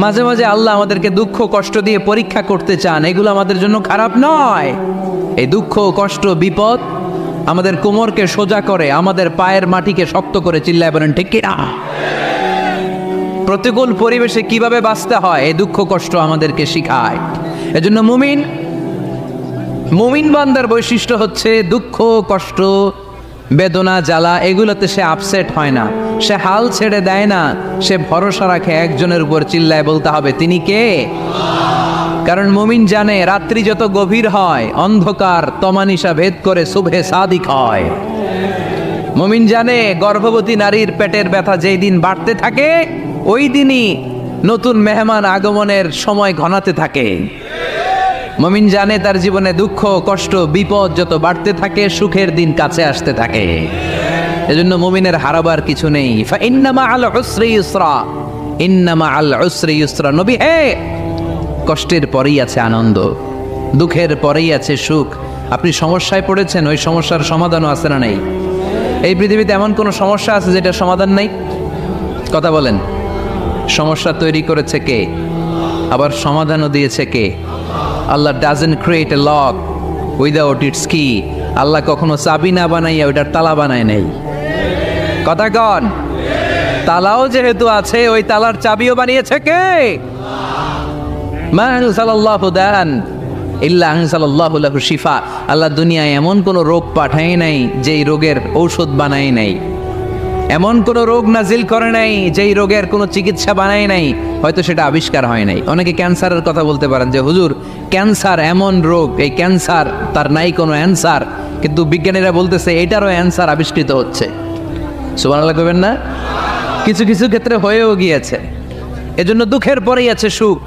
মাঝে মাঝে আল্লাহ আমাদেরকে দুঃখ কষ্ট দিয়ে পরীক্ষা করতে চান, এগুলো আমাদের জন্য খারাপ নয়। এই দুঃখ কষ্ট বিপদ আমাদের কোমরকে সোজা করে, আমাদের পায়ের মাটিকে শক্ত করে, চিল্লায় বলেন ঠিক কি না? প্রতিকূল পরিবেশে কিভাবে বাঁচতে হয় এই দুঃখ কষ্ট আমাদেরকে শিখায়। এজন্য মুমিন বান্দার বৈশিষ্ট্য হচ্ছে দুঃখ কষ্ট বেদনা জ্বালা এগুলোতে সে আপসেট হয় না, সে হাল ছেড়ে দেয় না, সে ভরসা রাখে একজনের উপর, চিল্লায় বলতে হবে তিনি কে? কারণ মুমিন জানে রাত্রি যত গভীর হয় অন্ধকার তমানিসা ভেদ করে সুবহে সাদিক হয়। মুমিন জানে গর্ভবতী নারীর পেটের ব্যথা যেই দিন বাড়তে থাকে ওই দিনই নতুন মেহমান আগমনের সময় ঘনাতে থাকে। মুমিন জানে তার জীবনে দুঃখ কষ্ট বিপদ যত বাড়তে থাকে সুখের দিন কাছে আসতে থাকে। এজন্য মুমিনের হারাবার কিছু নেই। ইন্না মাআল উসরি ইউসরা, ইন্না মাআল উসরি ইউসরা। নবী হে, কষ্টের পরেই আছে আনন্দ, দুঃখের পরেই আছে সুখ। আপনি সমস্যায় পড়েছেন, ওই সমস্যার সমাধানও আছে না নেই? এই পৃথিবীতে এমন কোনো সমস্যা আছে যেটার সমাধান নেই? কথা বলেন। সমস্যা তৈরি করেছে কে? আবার সমাধানও দিয়েছে কে? Allah doesn't create a lock without its key. Allah কখনো চাবি না বানাইয়া ওইটার তালা বানায় নেই। কথা কন। তালাও যেহেতু আছে ওই তালার চাবিও বানিয়েছে কে? মা আনজালাল্লাহু দান ইল্লা আনজালাল্লাহু লাহু শিফা। আল্লাহ দুনিয়ায় এমন কোন রোগ পাঠায় নাই যেই রোগের ঔষধ বানায় নাই, এমন কোন রোগ নাজিল করে নাই যেই রোগের কোনো চিকিৎসা বানায় নাই, হয়তো সেটা আবিষ্কার হয় নাই। অনেকে ক্যান্সারের কথা বলতে পারেন যে হুজুর ক্যান্সার এমন রোগ, এই ক্যান্সার তার নাই কোনো অ্যান্সার, কিন্তু বিজ্ঞানীরা বলতেছে এটারও অ্যান্সার আবিষ্কৃত হচ্ছে। সুবহানাল্লাহ কইবেন না? কিছু কিছু ক্ষেত্রে হয়েও গিয়েছে। এজন্য দুঃখের পরেই আছে সুখ,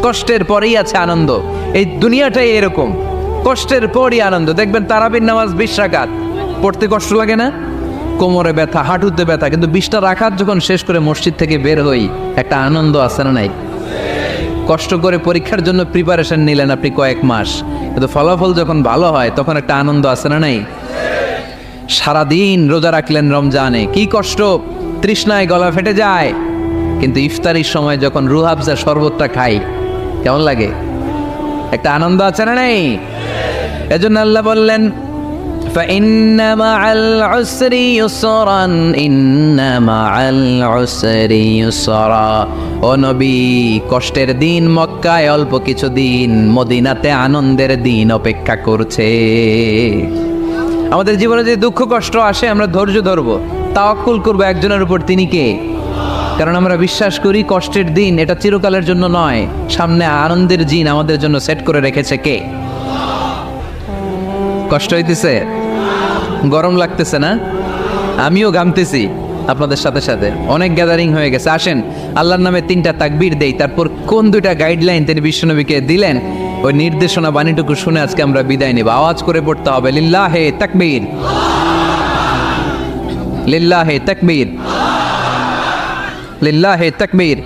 কষ্টের পরেই আছে আনন্দ। এই দুনিয়াটাই এরকম, কষ্টের পরই আনন্দ। দেখবেন তারাবির নামাজ 20 রাকাত পড়তে কষ্ট লাগে না? কোমরে ব্যথা, হাঁটুতে ব্যথা, কিন্তু 20টা রাকাত যখন শেষ করে মসজিদ থেকে বের হই একটা আনন্দ আছে না নাই? কষ্ট করে পরীক্ষার জন্য প্রিপারেশন নিলেন আপনি কয়েক মাস, কিন্তু ফলাফল যখন ভালো হয় তখন একটা আনন্দ আছে না নাই? সারাদিন রোজা রাখলেন রমজানে, কি কষ্ট, তৃষ্ণায় গলা ফেটে যায়, কিন্তু ইফতারির সময় যখন রুহ আফজা শরবতটা খাই কেমন লাগে? একটা আনন্দ আছে না নাই? এজন্য আল্লাহ বললেন فإن مع العسر يسرا إن مع العسر يسرا। ও নবী, কষ্টের দিন মক্কায় অল্প কিছু দিন, মদিনাতে আনন্দের দিন অপেক্ষা করছে। আমাদের জীবনে যে দুঃখ কষ্ট আসে আমরা ধৈর্য ধরবো, তাওয়াক্কুল করবো একজনের উপর, তিনি কে? কারণ আমরা বিশ্বাস করি কষ্টের দিন এটা চিরকালের জন্য নয়, সামনে আনন্দের দিন আমাদের জন্য সেট করে রেখেছে কে? কষ্ট হইতেছে, গরম লাগতেছে না? আমিও ঘামতেছি আপনাদের সাথে সাথে। অনেক গ্যাদারিং হয়ে গেছে, আসেন আল্লাহর নামে 3টা তাকবীর দেই, তারপর কোন 2টা গাইডলাইন তিনি বিশ্বনবীকে দিলেন ওই নির্দেশনা বাণীটুকু শুনে আজকে আমরা বিদায় নেব। আওয়াজ করে পড়তে হবে লিল্লাহে তাকবীর, লিল্লাহে তাকবীর, লিল্লাহে তাকবীর।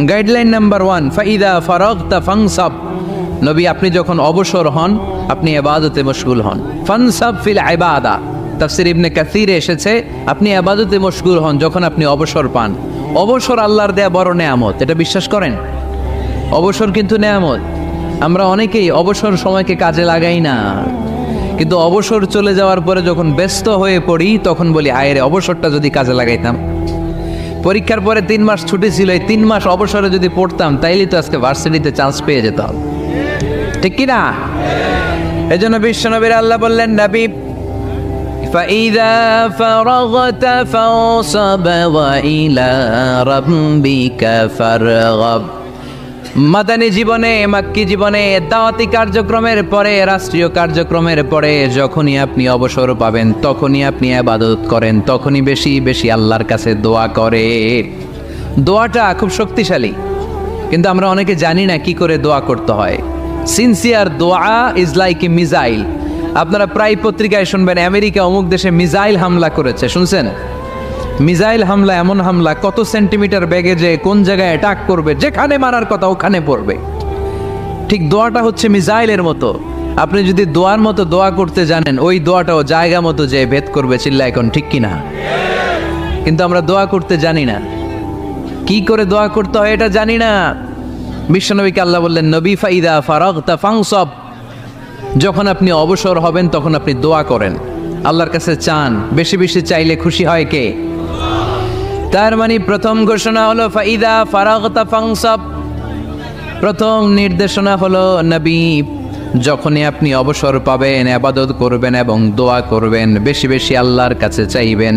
গাইডলাইন নাম্বার 1, ফাইদা ফারাগতা ফানসাব। নবী আপনি যখন অবসর হন আপনি ইবাদতে মশগুল হন। ফানসাব ফিল ইবাদা, তাফসীর ইবনে কাসিরে এসেছে আপনি ইবাদতে মশগুল হন যখন আপনি অবসর পান। অবসর আল্লাহর দেয়া বড় নেয়ামত, এটা বিশ্বাস করেন? অবসর কিন্তু নেয়ামত। আমরা অনেকেই অবসর সময়কে কাজে লাগাই না, কিন্তু অবসর চলে যাওয়ার পরে যখন ব্যস্ত হয়ে পড়ি তখন বলি হায় রে, অবসরটা যদি কাজে লাগাইতাম। পরীক্ষার পরে 3 মাস ছুটি ছিল, এই 3 মাস অবসরে যদি পড়তাম তাইলে তো আজকে ভার্সিটিতে চান্স পেয়ে যেতাম, ঠিক কি না? এজন্য বিশ্বনবীর আল্লাহ বললেন নবী ফাইদা ফারাগতা ফানসাব ওয়া ইলা রাব্বিকা ফারগাব। মাদানী জীবনে, মাক্কি জীবনে, দাওয়াতি কার্যক্রমের পরে, রাষ্ট্রীয় কার্যক্রমের পরে যখনই আপনি অবসর পাবেন তখনই আপনি ইবাদত করেন, তখনই বেশি বেশি আল্লাহর কাছে দোয়া করে। দোয়াটা খুব শক্তিশালী, কিন্তু আমরা অনেকে জানি না কি করে দোয়া করতে হয়। সিনসিয়ার দোয়া ইজ লাইক এ মিসাইল। আপনারা প্রায় পত্রিকায় শুনবেন আমেরিকা অমুক দেশে মিসাইল হামলা করেছে, শুনছেন? মিসাইল হামলা এমন হামলা কত সেন্টিমিটার বেগে যে কোন জায়গায় অ্যাটাক করবে, যেখানে মারার কথা ওখানে পড়বে। ঠিক দোয়াটা হচ্ছে মিসাইলের মতো। আপনি যদি দোয়ার মতো দোয়া করতে জানেন ওই দোয়াটাও জায়গা মতো যে ভেদ করবে, চিল্লা এখন ঠিক কিনা? কিন্তু আমরা দোয়া করতে জানি না। কি করে দোয়া করতে হয় এটা জানি না। বিশ্বনবীকে আল্লাহ বললেন, নবী ফাইদা ফারাগতা ফানসব, যখন আপনি অবসর হবেন তখন আপনি দোয়া করেন, আল্লাহর কাছে চান। বেশি বেশি চাইলে খুশি হয় কে? তার মানে প্রথম ঘোষণা হলো ফাইদা ফারাগতা ফানসব, প্রথম নির্দেশনা হলো নবী যখনই আপনি অবসর পাবেন ইবাদত করবেন এবং দোয়া করবেন, বেশি বেশি আল্লাহর কাছে চাইবেন।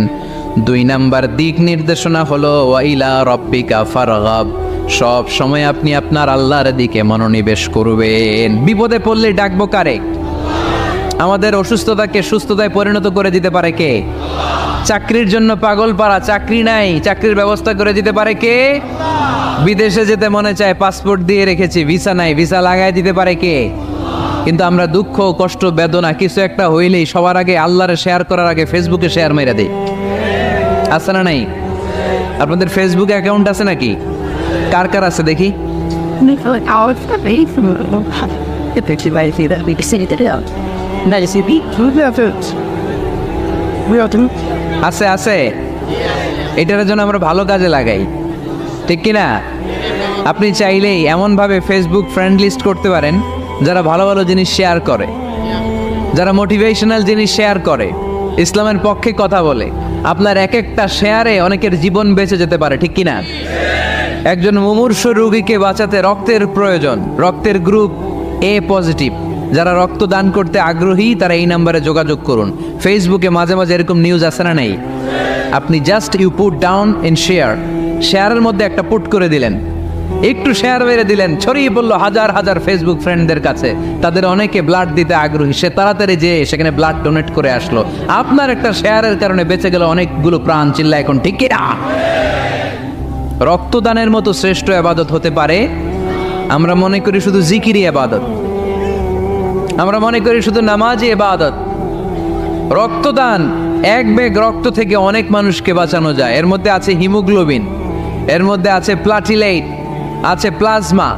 2 নাম্বার দিক নির্দেশনা হলো ওয়াইলা রব্বিকা ফারগাব, সব সময় আপনি আপনার আল্লাহর দিকে মনোনিবেশ করবেন। বিপদে পড়লে ডাকবো কারে? আমাদের অসুস্থতাকে সুস্থতায় পরিণত করে দিতে পারে কে? চাকরির জন্য পাগল পারা, চাকরি নাই, চাকরির ব্যবস্থা করে দিতে পারে কে? বিদেশে যেতে মনে চায়, পাসপোর্ট দিয়ে রেখেছি, ভিসা নাই, ভিসা লাগাই দিতে পারে কে? কিন্তু আমরা দুঃখ কষ্ট বেদনা কিছু একটা হইলেই সবার আগে আল্লাহরে শেয়ার করার আগে ফেসবুকে শেয়ার মেরে দেই। আছে না নাই? আপনাদের ফেসবুক অ্যাকাউন্ট আছে নাকি? কার কার আছে দেখি? আছে আছে, এটার জন্য আমরা ভালো কাজে লাগাই, ঠিক কিনা? আপনি চাইলেই এমনভাবে ফেসবুক ফ্রেন্ড লিস্ট করতে পারেন যারা ভালো ভালো জিনিস শেয়ার করে, যারা মোটিভেশনাল জিনিস শেয়ার করে, ইসলামের পক্ষে কথা বলে। আপনার এক একটা শেয়ারে অনেকের জীবন বেঁচে যেতে পারে, ঠিক কিনা? একজন মুমূর্ষ রোগীকে বাঁচাতে রক্তের প্রয়োজন, রক্তের গ্রুপ এ পজিটিভ, যারা রক্ত দান করতে আগ্রহী তারা এই নাম্বারে যোগাযোগ করুন। ফেসবুকে মাঝে মাঝে এরকম নিউজ আসে না নাই? আপনি just you put down in share, শেয়ারের মধ্যে একটা পুট করে দিলেন, একটু শেয়ার মেরে দিলেন, ছড়িয়ে পড়লো হাজার হাজার ফেসবুক ফ্রেন্ডদের কাছে। তাদের অনেকে ব্লাড দিতে আগ্রহী, সে তাড়াতাড়ি যেয়ে সেখানে ব্লাড ডোনেট করে আসলো। আপনার একটা শেয়ারের কারণে বেঁচে গেল অনেকগুলো প্রাণ। চিল্লা এখন ঠিক কিনা? রক্তদানের মতো শ্রেষ্ঠ ইবাদত হতে পারে? আমরা মনে করি শুধু জিকিরি ইবাদত, আমরা মনে করি শুধু নামাজি ইবাদত। রক্তদান, এক ব্যাগ রক্ত থেকে অনেক মানুষকে বাঁচানো যায়। এর মধ্যে আছে হিমোগ্লোবিন, এর মধ্যে আছে প্লাটিলেট, আছে প্লাজমা।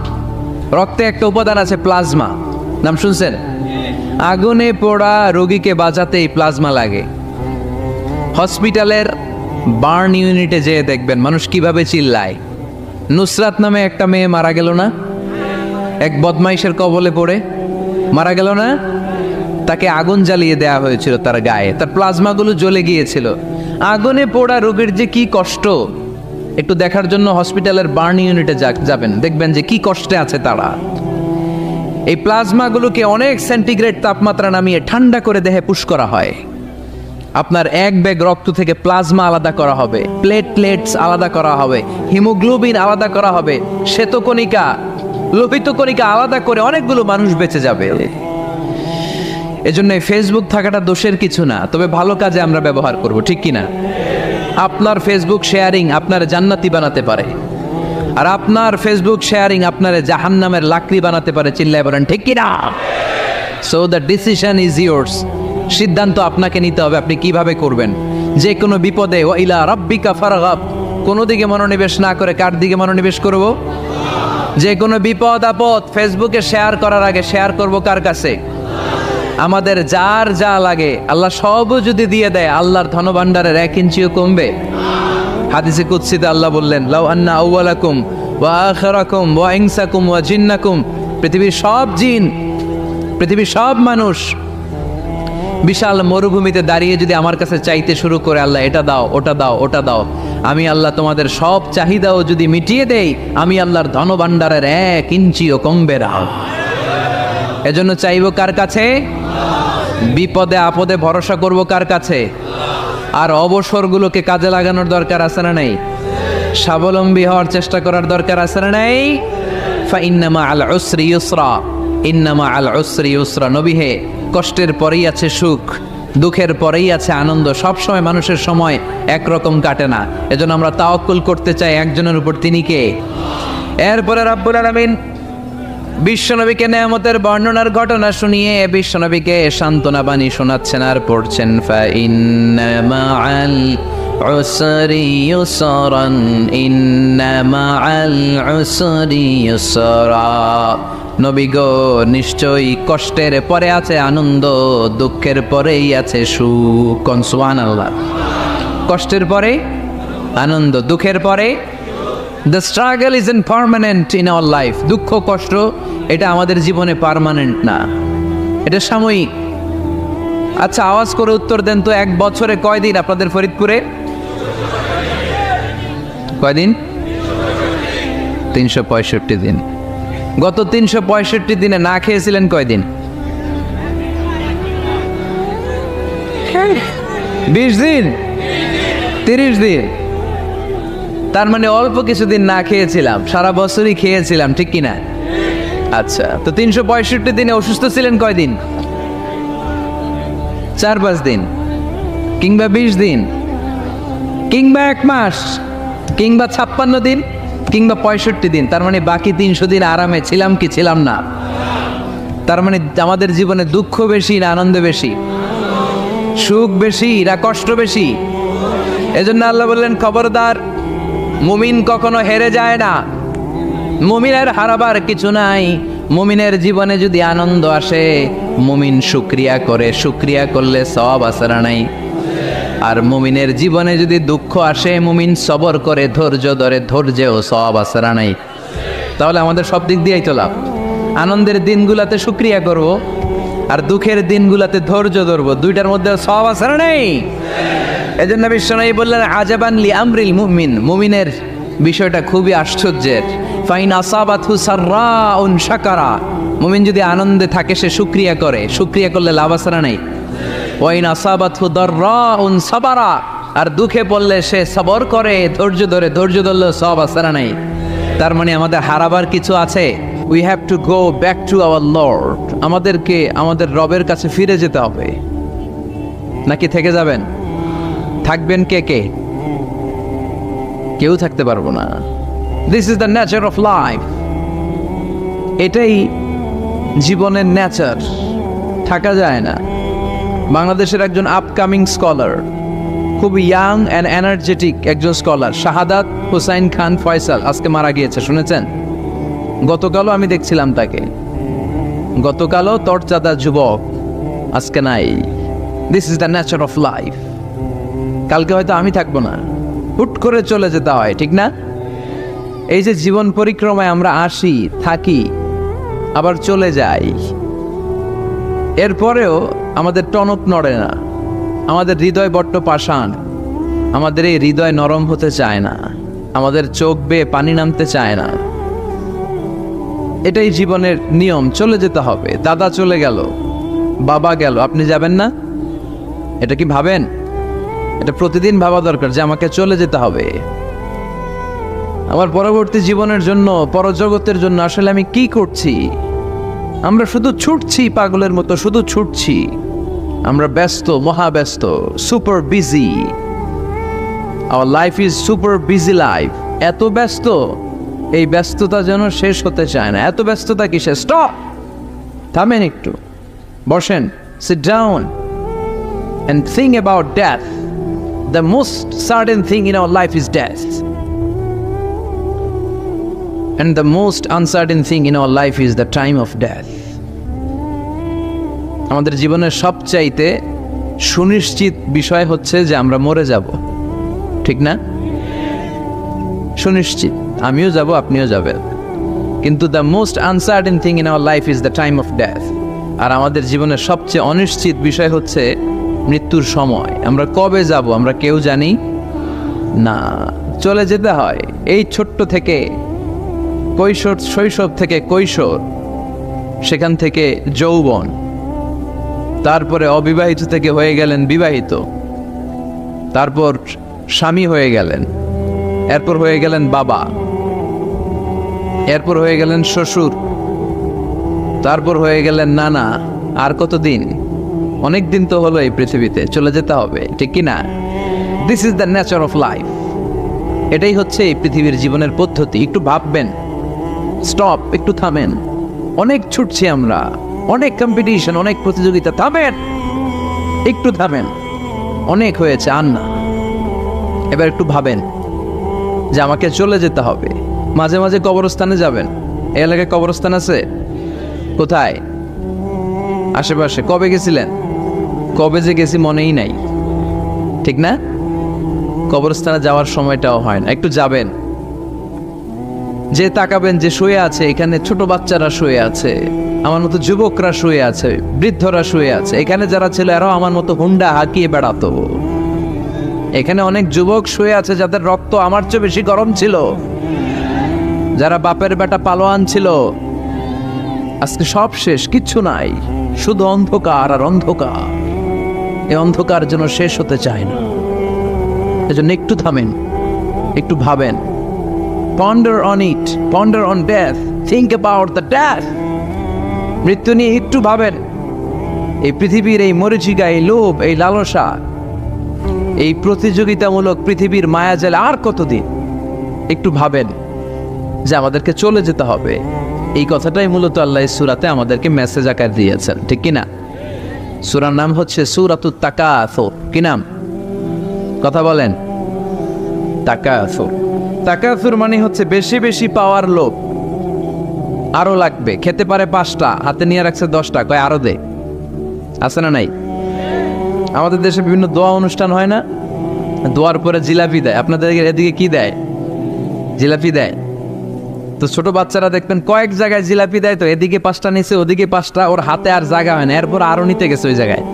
রক্তে একটা উপাদান আছে প্লাজমা, নাম শুনছেন? আগুনে পোড়া রোগীকে বাঁচাতে এই প্লাজমা লাগে। হসপিটালের বার্ন ইউনিটে যেয়ে দেখবেন মানুষ কিভাবে চিল্লায়। নুসরাত নামে একটা মেয়ে মারা গেল না, এক বদমাইশের কবলে পড়ে মারা গেল না? তাকে আগুন জ্বালিয়ে দেয়া হয়েছিল তার গায়ে, তার প্লাজমাগুলো জ্বলে গিয়েছিল। আগুনে পোড়া রোগীর যে কি কষ্ট, একটু দেখার জন্য হসপিটালের বার্ন ইউনিটে যাবেন, দেখবেন যে কি কষ্টে আছে তারা। এই প্লাজমাগুলোকে অনেক সেন্টিগ্রেড তাপমাত্রা নামিয়ে ঠান্ডা করে দেহে পুশ করা হয়। আপনার এক ব্যাগ রক্ত থেকে প্লাজমা আলাদা করা হবে, প্লেটলেটস আলাদা করা হবে, হিমোগ্লোবিন আলাদা করা হবে, শ্বেতকণিকা, লোহিত কণিকা আলাদা করে অনেকগুলো মানুষ বেঁচে যাবে। এজন্য ফেসবুক থাকাটা দোষের কিছু না, তবে ভালো কাজে আমরা ব্যবহার করব, ঠিক কিনা? আপনার ফেসবুক শেয়ারিং আপনার জান্নাতি বানাতে পারে, আর আপনার ফেসবুক শেয়ারিং আপনার জাহান্নামের লাকড়ি বানাতে পারে। চিল্লায় বলেন ঠিক কিনা? So the decision is yours, সিদ্ধান্ত আপনাকে নিতে হবে আপনি কিভাবে করবেন। যে কোনো বিপদে ওয়াইলা রাব্বিকা ফারগাব, কোনো দিকে মনোনিবেশ না করে কার দিকে মনোনিবেশ করব? যে কোনো বিপদ আপদ ফেসবুকে শেয়ার করার আগে শেয়ার করব কার কাছে? আমাদের যার যা লাগে আল্লাহ সবও যদি দিয়ে দেয়, আল্লাহর ধনভাণ্ডারের 1 ইঞ্চিও কমবে? হাদিসে কুদসিতে আল্লাহ বললেন, লাউ আন্না আউওয়ালাকুম ওয়া আখিরাকুম ওয়া ইনসাকুম ওয়া জিন্নাকুম, পৃথিবীর সব জিন, পৃথিবীর সব মানুষ বিশাল মরুভূমিতে দাঁড়িয়ে যদি আমার কাছে চাইতে শুরু করে, আল্লাহ এটা দাও, ওটা দাও, ওটা দাও, আমি আল্লাহ তোমাদের সব চাহিদাও যদি মিটিয়ে দেই, আমি আল্লাহর ধনভাণ্ডারের 1 ইঞ্চিও কমবে না। এজন্য চাইবো কার কাছে? বিপদে আপদে ভরসা করব কার কাছে? আর অবসরগুলোকে কাজে লাগানোর দরকার আছে না নাই? স্বাবলম্বী হওয়ার চেষ্টা করার দরকার আছে না নাই? ফাইন্নামা আল উসরি ইউসরা, ইন্নামা আল উসরি ইউসরা। নবী হে, কষ্টের পরেই আছে সুখ, দুঃখের পরেই আছে আনন্দ। সব সময় মানুষের সময় একরকম কাটে না। এজন্য আমরা তাওয়াক্কুল করতে চাই একজনের উপর, তিনি কে? এরপরে রাব্বুল আলামিন বিশ্বনবীকে নেয়ামতের বর্ণনার ঘটনা শুনিয়ে বিশ্বনবীকে সান্ত্বনা বাণী শোনাচ্ছেন আর পড়ছেন, ফাইন্না মাআল উসরি ইউসরান, ইন্না মাআল উসরি ইউসরা। নবী গো, নিশ্চয়ই কষ্টের পরে আছে আনন্দ, দুঃখের পরেই আছে সুখ। কোন? সুবহানাল্লাহ। কষ্টের পরে আনন্দ, দুঃখের পরে the struggle is in permanent in our life. দুঃখ কষ্ট এটা আমাদের জীবনে পার্মানেন্ট না, এটা সাময়িক। আচ্ছা, আওয়াজ করে উত্তর দেন তো, এক বছরে কয়দিন আপনাদের ফরিদপুরে? কয়দিন? 365 দিন। গত 365 দিনে না খেয়েছিলেন কয়দিন? 20 দিন, 30 দিন। তার মানে অল্প কিছুদিন না খেয়েছিলাম, সারা বছরই খেয়েছিলাম, ঠিক কিনা? আচ্ছা, তো 365 দিনে অসুস্থ ছিলেন কয়দিন? 4-5 দিন, কিংবা 20 দিন, কিংবা 1 মাস, কিংবা 56 দিন, কিংবা 65 দিন। তার মানে বাকি 300 দিন আরামে ছিলাম কি ছিলাম না? তার মানে আমাদের জীবনে দুঃখ বেশি না আনন্দ বেশি? সুখ বেশি না কষ্ট বেশি? এজন্য আল্লাহ বললেন, খবরদার, মুমিন কখনো হেরে যায় না, মুমিনের হারাবার কিছু নাই। মুমিনের জীবনে যদি আনন্দ আসে, মুমিন শুকরিয়া করে, শুকরিয়া করলে সওয়াব আছে না নাই? আর মুমিনের জীবনে যদি দুঃখ আসে, মুমিন সবর করে, ধৈর্য ধরে, ধৈর্যেও সওয়াব আছে না নাই? তাহলে আমাদের সব দিক দিয়েই তো লাভ। আনন্দের দিনগুলাতে শুকরিয়া করব, আর দুঃখের দিনগুলাতে ধৈর্য ধরবো, দুইটার মধ্যে সওয়াব আছে না নাই? এজন্য বিশ্বনবী বললেন, আজাবান লি আমরিল মুমিন, মুমিনের বিষয়টা খুবই আশ্চর্যের। ফাইন আসাবাতহু সাররাউন শাকারা, মুমিন যদি আনন্দে থাকে সে শুকরিয়া করে, শুকরিয়া করলে লাভ আছে না নাই? ওয়াইন আসাবাতহু দাররাউন সাবারা, আর দুঃখে পড়লে সে সবর করে, ধৈর্য ধরে, ধৈর্য ধরলে সওয়াব আছে না নাই? তার মানে আমাদের হারাবার কিছু আছে। We have to go back to our Lord. আমাদেরকে আমাদের রবের কাছে ফিরে যেতে হবে। নাকি থেকে যাবেন? থাকবেন কে কে? কেউ থাকতে পারবো না। This is the nature of life. এটাই জীবনের নেচার, থাকা যায় না। বাংলাদেশের একজন আপকামিং স্কলার, খুব ইয়াং অ্যান্ড এনার্জেটিক একজন স্কলার, শাহাদাত হুসাইন খান ফয়সাল, আজকে মারা গিয়েছে, শুনেছেন? গতকালও আমি দেখছিলাম তাকে, গতকালও তরচাদা যুবক, আজকে নাই। This is the nature of life. কালকে হয়তো আমি থাকবো না, হুট করে চলে যেতে হয়, ঠিক না? এই যে জীবন পরিক্রমায় আমরা আসি, থাকি, আবার চলে যাই, এরপরেও আমাদের টনক নড়ে না, আমাদের হৃদয় বড্ড পাষাণ, আমাদের এই হৃদয় নরম হতে চায় না, আমাদের চোখ বেয়ে পানি নামতে চায় না। এটাই জীবনের নিয়ম, চলে যেতে হবে। দাদা চলে গেল, বাবা গেল, আপনি যাবেন না? এটা কি ভাবেন? এটা প্রতিদিন ভাবা দরকার যে আমাকে চলে যেতে হবে। আমার পরবর্তী জীবনের জন্য, পরজগতের জন্য আসলে আমি কি করছি? আমরা শুধু ছুটছি, পাগলের মতো শুধু ছুটছি। আমরা ব্যস্ত, মহাব্যস্ত, super busy. Our life is super busy life. এত ব্যস্ত, এই ব্যস্ততা যেন শেষ হতে চায় না। এত ব্যস্ততা কিসে? স্টপ, থামেন একটু, বসেন, sit down and think about death. The most certain thing in our life is death, and the most uncertain thing in our life is the time of death. আমাদের জীবনের সবচাইতে সুনিশ্চিত বিষয় হচ্ছে যে আমরা মরে যাব, ঠিক না? সুনিশ্চিত, আমিও যাব, আপনিও যাবেন। কিন্তু the most uncertain thing in our life is the time of death. আর আমাদের জীবনের সবচেয়ে অনিশ্চিত বিষয় হচ্ছে মৃত্যুর সময়। আমরা কবে যাব আমরা কেউ জানি না। চলে যেতে হয় এই ছোট্ট থেকে, কৈশোর, শৈশব থেকে কৈশোর, সেখান থেকে যৌবন, তারপরে অবিবাহিত থেকে হয়ে গেলেন বিবাহিত, তারপর স্বামী হয়ে গেলেন, এরপর হয়ে গেলেন বাবা, এরপর হয়ে গেলেন শ্বশুর, তারপর হয়ে গেলেন নানা। আর কতদিন? অনেক দিন তো হলো এই পৃথিবীতে, চলে যেতে হবে, ঠিক কি না? This is the nature of life. এটাই হচ্ছে এই পৃথিবীর জীবনের পদ্ধতি। একটু ভাববেন, স্টপ, একটু থামেন। অনেক ছুটছি আমরা, অনেক কম্পিটিশন, অনেক প্রতিযোগিতা, থামেন, একটু থামেন, অনেক হয়েছে, আর না। এবার একটু ভাবেন যে আমাকে চলে যেতে হবে। মাঝে মাঝে কবরস্থানে যাবেন। এই এলাকায় কবরস্থান আছে? কোথায়? আশেপাশে। কবে গেছিলেন? কবে যে গেছি মনেই নাই, ঠিক না? কবরস্থানে যাওয়ার সময়টাও হয় না। একটু যাবেন, যে তাকাবেন যে শুয়ে আছে, এখানে ছোট বাচ্চারা শুয়ে আছে, আমার মতো যুবকরা শুয়ে আছে, বৃদ্ধরা শুয়ে আছে। এখানে যারা ছিল এরাও আমার মতো হুন্ডা হাঁকিয়ে বেড়াতো। এখানে অনেক যুবক শুয়ে আছে যাদের রক্ত আমার চেয়ে বেশি গরম ছিল, যারা বাপের বেটা পালোয়ান ছিল। আজকে সব শেষ, কিচ্ছু নাই, শুধু অন্ধকার আর অন্ধকার। এই অন্ধকার যেন শেষ হতে চায় না। এজন্য একটু থামেন, একটু ভাবেন। Ponder on it, ponder on death, think about the death. মৃত্যু নিয়ে একটু ভাবেন। এই পৃথিবীর এই মরীচিকা, এই লোভ, এই লালসা, এই প্রতিযোগিতামূলক পৃথিবীর মায়াজালে আর কতদিন? একটু ভাবেন যে আমাদেরকে চলে যেতে হবে। এই কথাটাই মূলত আল্লাহ সূরাতে আমাদেরকে মেসেজ আকার দিয়েছেন, ঠিক কিনা? সূরার নাম হচ্ছে সূরাতুত তাকাসুর। কি নাম? কথা বলেন। তাকাসুর। তাকাসুর মানে হচ্ছে বেশি বেশি পাওয়ার লোভ। আরো লাগবে, খেতে পারে 5টা, হাতে নিয়ে রাখছে 10টা, কয় আরো দে। আছে না নাই? আমাদের দেশে বিভিন্ন দোয়া অনুষ্ঠান হয় না? দোয়ার পরে জিলাপি দেয়। আপনাদের এদিকে কি দেয়? জিলাপি দেয়। তো ছোট বাচ্চারা দেখবেন কয়েক জায়গায় জিলাপি দেয়, তো এদিকে 5টা নিচে, ওদিকে 5টা, ওর হাতে আর জায়গা হয় না, এরপর আরো নিতে গেছে ওই জায়গায়।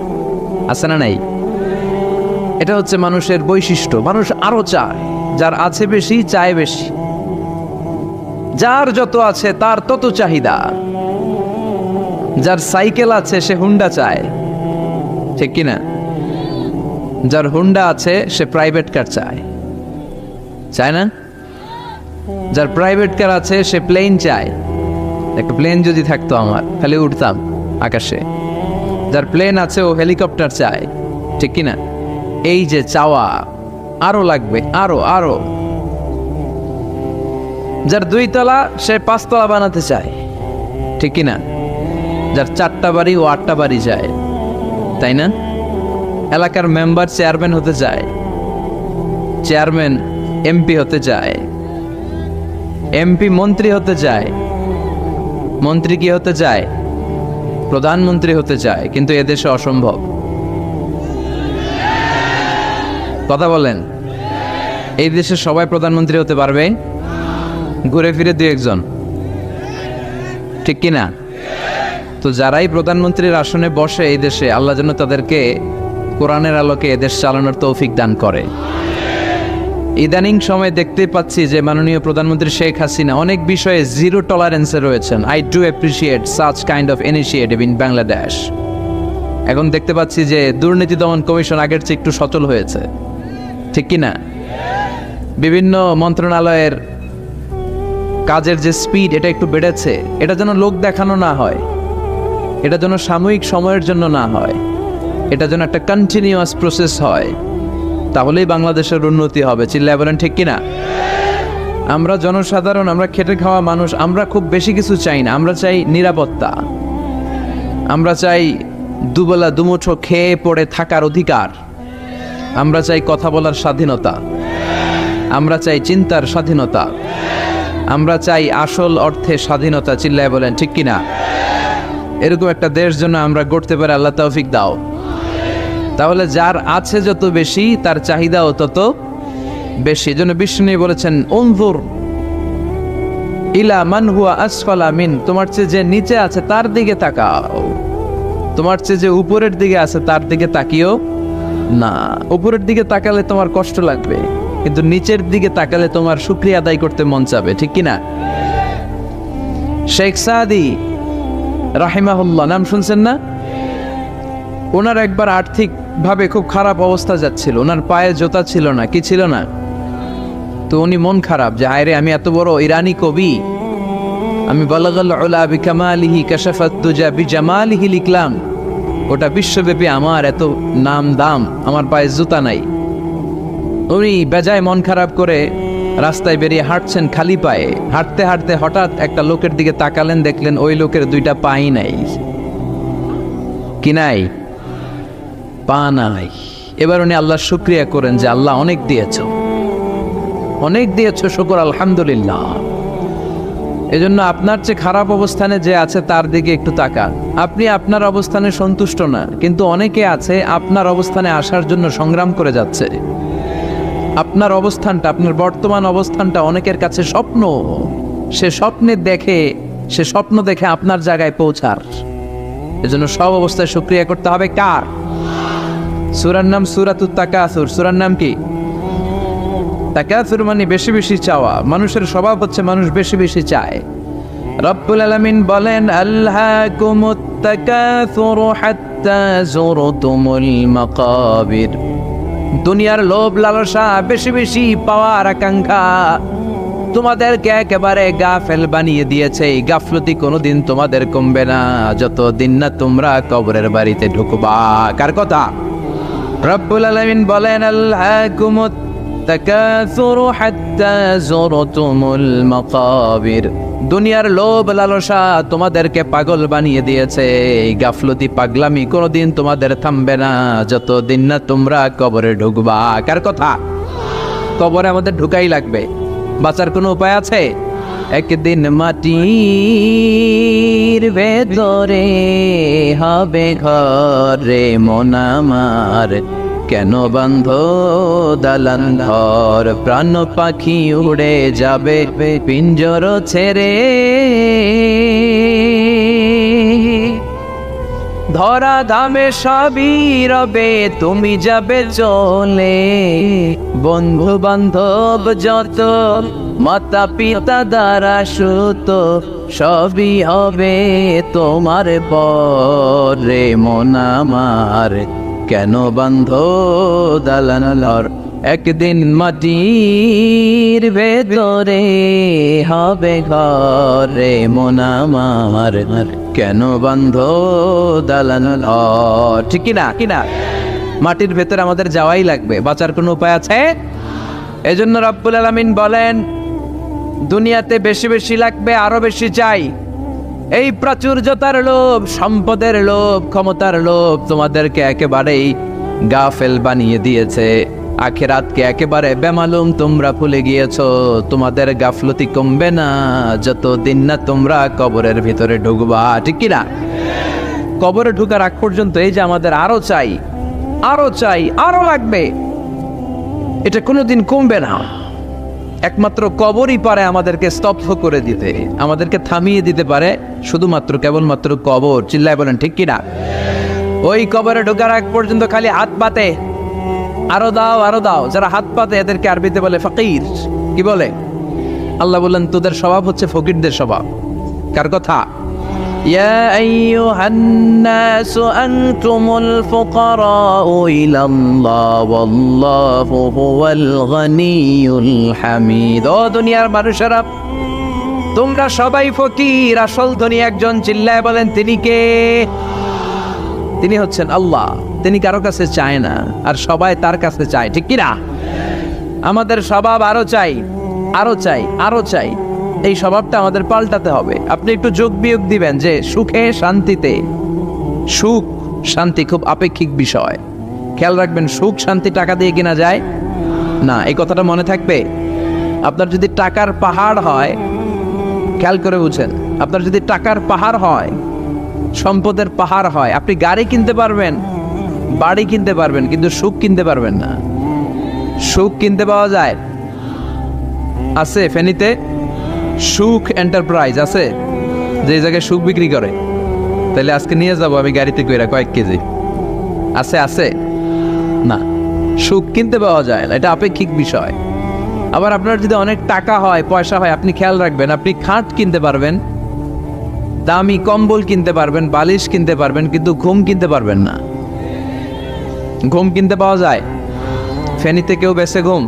আছে না নাই? এটা হচ্ছে মানুষের বৈশিষ্ট্য। মানুষ আরো চায়, যার আছে বেশি চায় বেশি। যার যত আছে তার তত চাহিদা। যার সাইকেল আছে সে হুন্ডা চায়, ঠিক কিনা? যার হুন্ডা আছে সে প্রাইভেট কার চায়, চায় না? যার প্রাইভেট কার আছে সে প্লেন চায়। একটা প্লেন যদি থাকতো আমার, খালি উঠতাম আকাশে। যার প্লেন আছে ও হেলিকপ্টার চায়, ঠিক কিনা? এই যে চাওয়া, আরো লাগবে, আরো আরো। যার 2 তলা সে 5 তলা বানাতে চায়, ঠিক কিনা? যার 4টা বাড়ি ও 8টা বাড়ি চায়, তাই না? এলাকার মেম্বার চেয়ারম্যান হতে চায়, চেয়ারম্যান এমপি হতে চায়, এমপি মন্ত্রী হতে চায়, মন্ত্রী কি হতে চায়? প্রধানমন্ত্রী হতে চায়। কিন্তু এদেশে অসম্ভব। কথা বলেন। এই দেশে সবাই প্রধানমন্ত্রী হতে পারবে? ঘুরে ফিরে 2-1 জন, ঠিক কিনা? তো যারাই প্রধানমন্ত্রীর আসনে বসে এই দেশে, আল্লাহ যেন তাদেরকে কোরআনের আলোকে এদেশ চালানোর তৌফিক দান করে। ইদানিং সময় দেখতে পাচ্ছি যে মাননীয় প্রধানমন্ত্রী শেখ হাসিনা অনেক বিষয়ে জিরো টলারেন্সে রয়েছেন। I do appreciate such kind of initiative in Bangladesh. এখন দেখতে পাচ্ছি যে দুর্নীতি দমন কমিশন আগের চেয়ে একটু সচল হয়েছে, ঠিক কিনা? বিভিন্ন মন্ত্রণালয়ের কাজের যে স্পিড, এটা একটু বেড়েছে। এটা যেন লোক দেখানো না হয়, এটা যেন সাময়িক সময়ের জন্য না হয়, এটা যেন একটা কন্টিনিউয়াস প্রসেস হয়। তাহলেই বাংলাদেশের উন্নতি হবে। চিল্লায় বলেন, ঠিক কিনা? আমরা জনসাধারণ, আমরা খেটে খাওয়া মানুষ, আমরা খুব বেশি কিছু চাই না। আমরা চাই নিরাপত্তা, আমরা চাই দুবেলা দুমুঠো খেয়ে পড়ে থাকার অধিকার, আমরা চাই কথা বলার স্বাধীনতা, আমরা চাই চিন্তার স্বাধীনতা, আমরা চাই আসল অর্থে স্বাধীনতা। চিল্লায় বলেন, ঠিক কিনা? এরকম একটা দেশ জন্য আমরা গড়তে পারি, আল্লাহ তৌফিক দাও। তাহলে যার আছে যত বেশি, তার চাহিদাও তত বেশি। এজন্য বিষ্ণু বলেছেন, উনজুর ইলা মান হুয়া আসফালা মিন, তোমার চেয়ে যে নিচে আছে তার দিকে তাকাও, তোমার চেয়ে যে উপরের দিকে আছে তার দিকে তাকিও না। উপরের দিকে তাকালে তোমার কষ্ট লাগবে, কিন্তু নিচের দিকে তাকালে তোমার শুকরিয়া আদায় করতে মন চাবে, ঠিক কিনা? শেখ সাদি রাহিমাহুল্লাহ, নাম শুনছেন না? ওনার একবার আর্থিক ভাবে খুব খারাপ অবস্থা যাচ্ছিল, ওনার পায়ে জোতা ছিল না, কি ছিল না? তো উনি মন খারাপ যে হায়রে, আমি এত বড় ইরানি কবি, আমি বালাগাল উলা বিকামালিহি কাশাফাত দুজা বিজামালিহি লিখলাম, ওটা বিশ্বব্যাপী আমার এত নাম দাম, আমার পায়ে জুতা নাই। উনি বেজায় মন খারাপ করে রাস্তায় বেরিয়ে হাঁটছেন খালি পায়ে। হাঁটতে হাঁটতে হঠাৎ একটা লোকের দিকে তাকালেন, দেখলেন ওই লোকের 2টা পাই নাই। কি নাই? পা নাই। এবার উনি আল্লাহর শুকরিয়া করেন যে আল্লাহ অনেক দিয়েছ, অনেক দিয়েছ, শুকর আলহামদুলিল্লাহ। এজন্য আপনার চেয়ে খারাপ অবস্থানে যে আছে তার দিকে একটু তাকান। আপনি আপনার অবস্থানে সন্তুষ্ট না, কিন্তু অনেকে আছে আপনার অবস্থানে আসার জন্য সংগ্রাম করে যাচ্ছে। আপনার অবস্থানটা, আপনার বর্তমান অবস্থানটা অনেকের কাছে স্বপ্ন, সে স্বপ্ন দেখে আপনার জায়গায় পৌঁছার। এজন্য সব অবস্থায় শুকরিয়া করতে হবে কার? সূরার নাম সূরাতুত তাকাসুর। সূরার নাম কি? তাকাসুর মানে বেশি বেশি চাওয়া। মানুষের স্বভাব হচ্ছে মানুষ বেশি বেশি চায়। রব্বুল আলামিন বলেন, আলহাকুমুত তাকাসুর হাত্তা যুরতুমুল মাকাবির। দুনিয়ার লোভ লালসা, বেশি বেশি পাওয়ার আকাঙ্ক্ষা তোমাদেরকে একেবারে গাফেল বানিয়ে দিয়েছে। এই গাফলতি কোনোদিন তোমাদের কমবে না যতদিন না তোমরা কবরের বাড়িতে ঢুকবা। কার কথা? রব্বুল আলামিন বলেন, আলহাকুমুত তাকাসুর হাত্তা যুরতুমুল মাকাবির। দুনিয়ার লোভ লালসা তোমাদেরকে পাগল বানিয়ে দিয়েছে। এই গাফলতি পাগলামি কোনোদিন তোমাদের থামবে না যতদিন না তোমরা কবরে ঢুকবা। কার কথা? কবরে আমাদের ঢুকাই লাগবে, বাঁচার কোনো উপায় আছে? একদিন মাটির ভেতরে হবে ঘরে মন আমার, কেন বান্ধ দালান ঘর? প্রাণ পাখি উড়ে যাবে পিঞ্জর ছেড়ে, ধরা ধামে সবই রবে তুমি যাবে চলে। বন্ধু বান্ধব যত, মাতা পিতা দ্বারা সুত, সবই হবে তোমার পরে মন আমার, কেন বান্ধ দালান ঘর? একদিন মাটির ভেতরে হবে ঘরে মন আমার, কেন বান্ধ দালান ঘর? ঠিক কিনা? কিনা? মাটির ভেতরে আমাদের যাওয়াই লাগবে, বাঁচার কোনো উপায় আছে? এজন্য রব্বুল আলামিন বলেন, দুনিয়াতে বেশি বেশি লাগবে, আরো বেশি চাই। এই প্রাচুর্যতার লোভ, সম্পদের লোভ, ক্ষমতার লোভ তোমাদেরকে একেবারেই গাফেল বানিয়ে দিয়েছে। আখিরাতকে একেবারে বেমালুম তোমরা ভুলে গিয়েছো। তোমাদের গাফলতি কমবে না যতদিন না তোমরা কবরের ভিতরে ঢুকবা। ঠিক কিনা? কবরে ঢুকার আগ পর্যন্ত এই যে আমাদের আরো চাই, আরো চাই, আরো লাগবে, এটা কোনোদিন কমবে না। একমাত্র কবরই পারে আমাদেরকে স্তব্ধ করে দিতে, আমাদেরকে থামিয়ে দিতে পারে শুধুমাত্র কেবলমাত্র কবর। চিল্লায় বলেন ঠিক কিনা? ওই কবরে ঢোকার আগ পর্যন্ত খালি হাত পাতে, আরো দাও, আরো দাও। যারা হাত পাতে এদেরকে আরবিতে বলে ফকির। কি বলে? আল্লাহ বললেন, তোদের স্বভাব হচ্ছে ফকিরদের স্বভাব। কার কথা? ইয়া আইয়ুহান নাসু আনতুমুল ফুকারাউ ইলাল্লাহ ওয়াল্লাহু হুয়াল গনিয়ুল হামিদ। ও দুনিয়ার মানুষেরা, তোমরা সবাই ফকির, আসল ধনী একজন। চিল্লায় বলেন তিনি কে? তিনি হচ্ছেন আল্লাহ। তিনি কারো কাছে চায় না, আর সবাই তার কাছে চায়। ঠিক কিনা? আমাদের স্বভাব আরো চাই, আরো চাই, আরো চাই। এই স্বভাবটা আমাদের পাল্টাতে হবে। আপনি একটু যোগ বিয়োগ দিবেন যে সুখে শান্তিতে, সুখ শান্তি খুব আপেক্ষিক বিষয়। খেয়াল রাখবেন, সুখ শান্তি টাকা দিয়ে কিনা যায় না। এই কথাটা মনে থাকবে। আপনার যদি টাকার পাহাড় হয়, খেয়াল করে বুঝেন, আপনার যদি টাকার পাহাড় হয়, সম্পদের পাহাড় হয়, আপনি গাড়ি কিনতে পারবেন, বাড়ি কিনতে পারবেন, কিন্তু সুখ কিনতে পারবেন না। সুখ কিনতে পাওয়া যায়? আছে ফেনীতে সুখ এন্টারপ্রাইজ আছে, যে জায়গায় সুখ বিক্রি করে। তাহলে আজকে নিয়ে যাব আমি গাড়িতে কইরা কয়েক কেজি। আছে? আছে না। সুখ কিনতে পাওয়া যায় না, এটা আপেক্ষিক বিষয়। আবার আপনার যদি অনেক টাকা হয়, পয়সা হয়, আপনি খেয়াল রাখবেন, আপনি খাট কিনতে পারবেন, দামি কম্বল কিনতে পারবেন, বালিশ কিনতে পারবেন, কিন্তু ঘুম কিনতে পারবেন না। ঘুম কিনতে পাওয়া যায়? ফেনীতে কেউ বেছে ঘুম?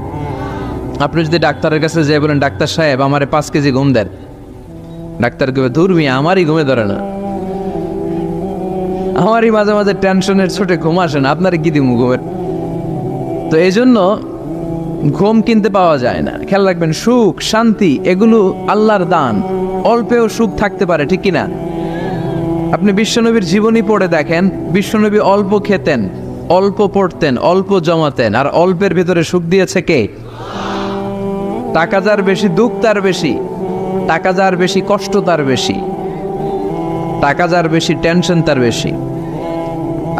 আপনি যদি ডাক্তারের কাছে যেয়ে বলেন, ডাক্তার সাহেব আমারে 5 কেজি ঘুম দেন, ডাক্তার কবে, ধুর মিয়া আমারই ঘুমে ধরে না, আমারই মাঝে মাঝে টেনশনের ছোটে ঘুম আসে না, আপনার কি দিমু ঘুমের? তো এই জন্য ঘুম কিনতে পাওয়া যায় না। খেয়াল রাখবেন, সুখ শান্তি এগুলো আল্লাহর দান। অল্পেও সুখ থাকতে পারে, ঠিক কিনা? আপনি বিশ্বনবীর জীবনী পড়ে দেখেন, বিশ্বনবী অল্প খেতেন, অল্প পড়তেন, অল্প জমাতেন, আর অল্পের ভিতরে সুখ দিয়েছে কে? টাকা যার বেশি, দুঃখ তার বেশি। টাকা যার বেশি, কষ্ট তার বেশি। টাকা যার বেশি, টেনশন তার বেশি।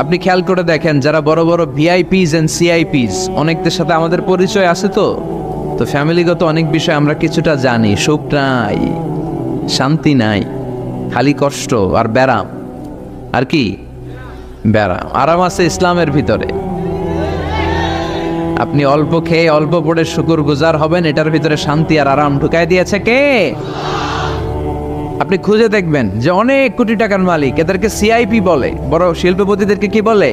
আপনি খেয়াল করে দেখেন, যারা বড় বড় ভিআইপিস এন্ড সিআইপিস, অনেকদের সাথে আমাদের পরিচয় আছে তো, তো ফ্যামিলিগত অনেক বিষয় আমরা কিছুটা জানি, সুখ নাই, শান্তি নাই, খালি কষ্ট আর ব্যারাম। আর কি ব্যারাম? আরাম আছে ইসলামের ভিতরে। আপনি অল্প খেয়ে অল্প পড়ে শুকর গুজার হবেন, এটার ভিতরে শান্তি আর আরাম ঢুকাই দিয়েছে কে? আপনি খুঁজে দেখবেন যে অনেক কোটি টাকার মালিক, এদেরকে সিআইপি বলে। বড় শিল্পপতিদেরকে কি বলে?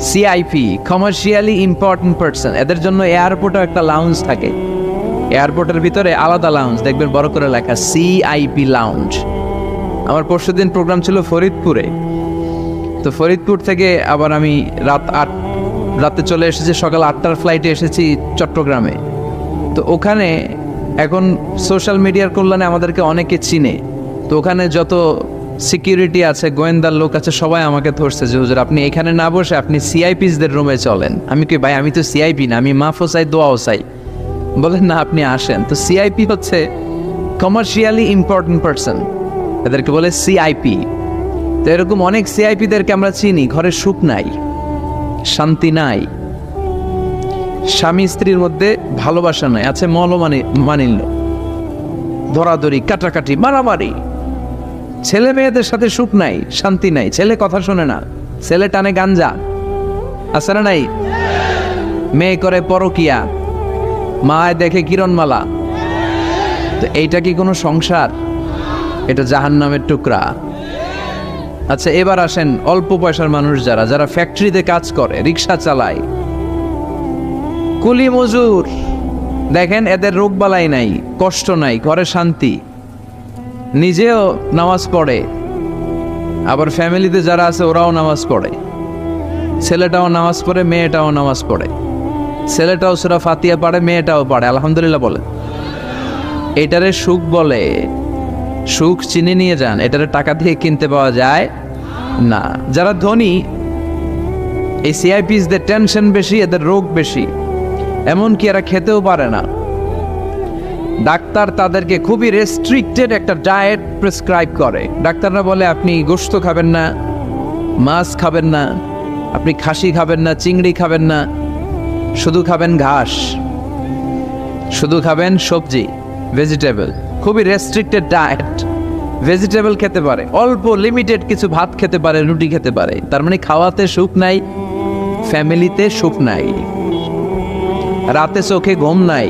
CIP, commercially important person. এদের জন্য এয়ারপোর্টে একটা লাউঞ্জ থাকে, এয়ারপোর্টের ভিতরে আলাদা লাউঞ্জ, দেখবেন বড় করে লেখা সিআইপি লাউঞ্জ। আমার পরশুদিন প্রোগ্রাম ছিল ফরিদপুরে, তো ফরিদপুর থেকে আবার আমি রাতে চলে এসেছি, সকাল 8টার ফ্লাইটে এসেছি চট্টগ্রামে। তো ওখানে এখন সোশ্যাল মিডিয়ার কল্যাণে আমাদেরকে অনেকে চিনে, তো ওখানে যত সিকিউরিটি আছে, গোয়েন্দার লোক আছে, সবাই আমাকে ধরছে যে হুজুর আপনি এখানে না বসে আপনি সিআইপিসদের রুমে চলেন। আমি কি ভাই, আমি তো সিআইপি না, আমি মাফও চাই দোয়াও চাই। বলেন না, আপনি আসেন। তো সিআইপি হচ্ছে কমার্শিয়ালি ইম্পর্টেন্ট পারসন, এদেরকে বলে সিআইপি। তো এরকম অনেক সিআইপিদেরকে আমরা চিনি, ঘরে সুখ নাই, শান্তি নাই, স্বামী স্ত্রীর মধ্যে ভালোবাসা নাই, আছে মানিল্য, ধরাধরি, কাটাকাটি, মারামারি। ছেলে মেয়েদের সাথে সুখ নাই, শান্তি নাই, ছেলে কথা শোনে না, ছেলে টানে গাঞ্জা, আছে না নাই? মেয়ে করে পরকিয়া, মায় দেখে কিরণমালা। তো এইটা কি কোনো সংসার? এটা জাহান্নামের টুকরা। আচ্ছা, এবার আসেন অল্প পয়সার মানুষ যারা ফ্যাক্টরিতে কাজ করে, রিক্সা চালায়, কুলি মজুর, দেখেন এদের রোগবালাই নাই, কষ্ট নাই, ঘরে শান্তি, নিজেও নামাজ পড়ে, আবার ফ্যামিলিতে যারা আছে ওরাও নামাজ পড়ে, ছেলেটাও নামাজ পড়ে, মেয়েটাও নামাজ পড়ে, ছেলেটাও সূরা ফাতিহা পড়ে, মেয়েটাও পড়ে, আলহামদুলিল্লাহ বলে। এটারে সুখ বলে। সুখ চিনে নিয়ে যান, এটারে টাকা দিয়ে কিনতে পাওয়া যায় না। যারা ধনী, এই সিআইপিসদের টেনশন বেশি, এদের রোগ বেশি, এমনকি এরা খেতেও পারে না। ডাক্তার তাদেরকে খুবই রেস্ট্রিক্টেড একটা ডায়েট প্রেসক্রাইব করে। ডাক্তাররা বলে আপনি গোশত খাবেন না, মাছ খাবেন না, আপনি খাসি খাবেন না, চিংড়ি খাবেন না, শুধু খাবেন ঘাস, শুধু খাবেন সবজি, ভেজিটেবল। খুবই রেস্ট্রিক্টেড ডায়েট। ভেজিটেবল খেতে পারে, অল্প লিমিটেড কিছু ভাত খেতে পারে, রুটি খেতে পারে। তার মানে খাওয়াতে সুখ নাই, ফ্যামিলিতে সুখ নাই, রাতে চোখে ঘুম নাই,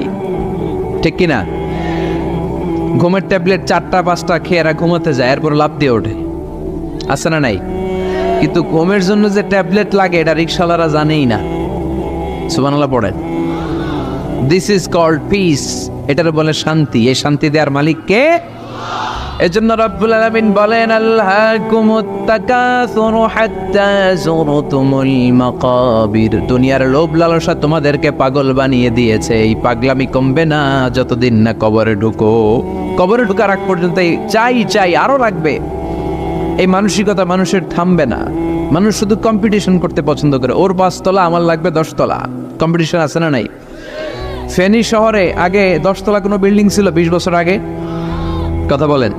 ঠিক কিনা? ঘুমের ট্যাবলেট 4টা-5টা খেয়ে এরা ঘুমাতে যায়, এরপর লাফ দিয়ে ওঠে, আছে না নাই? কিন্তু ঘুমের জন্য যে ট্যাবলেট লাগে এটা রিক্সাওয়ালারা জানেই না। সুবহানাল্লাহ পড়েন। দিস ইজ কল্ড পিস, এটার বলে শান্তি। এই শান্তি দেওয়ার মালিক কে? এজন্য রব্বুল আলামিন বলেন আল্লাহকুমুত তাকাসুরু হাত্তা যুরতুমুল মাকাবির। দুনিয়ার লোভ লালসা তোমাদেরকে পাগল বানিয়ে দিয়েছে। এই পাগলামি কমবে না যতদিন না কবরে ঢুকো। কবরে ঢোকার আগ পর্যন্ত চাই আরো লাগবে। এই মানসিকতা মানুষের থামবে না। মানুষ শুধু কম্পিটিশন করতে পছন্দ করে, ওর 5 তলা আমার লাগবে 10 তলা। কম্পিটিশন আছে না নাই? ফেনী শহরে আগে 10 তলা কোনো বিল্ডিং ছিল 20 বছর আগে? কথা বলেন,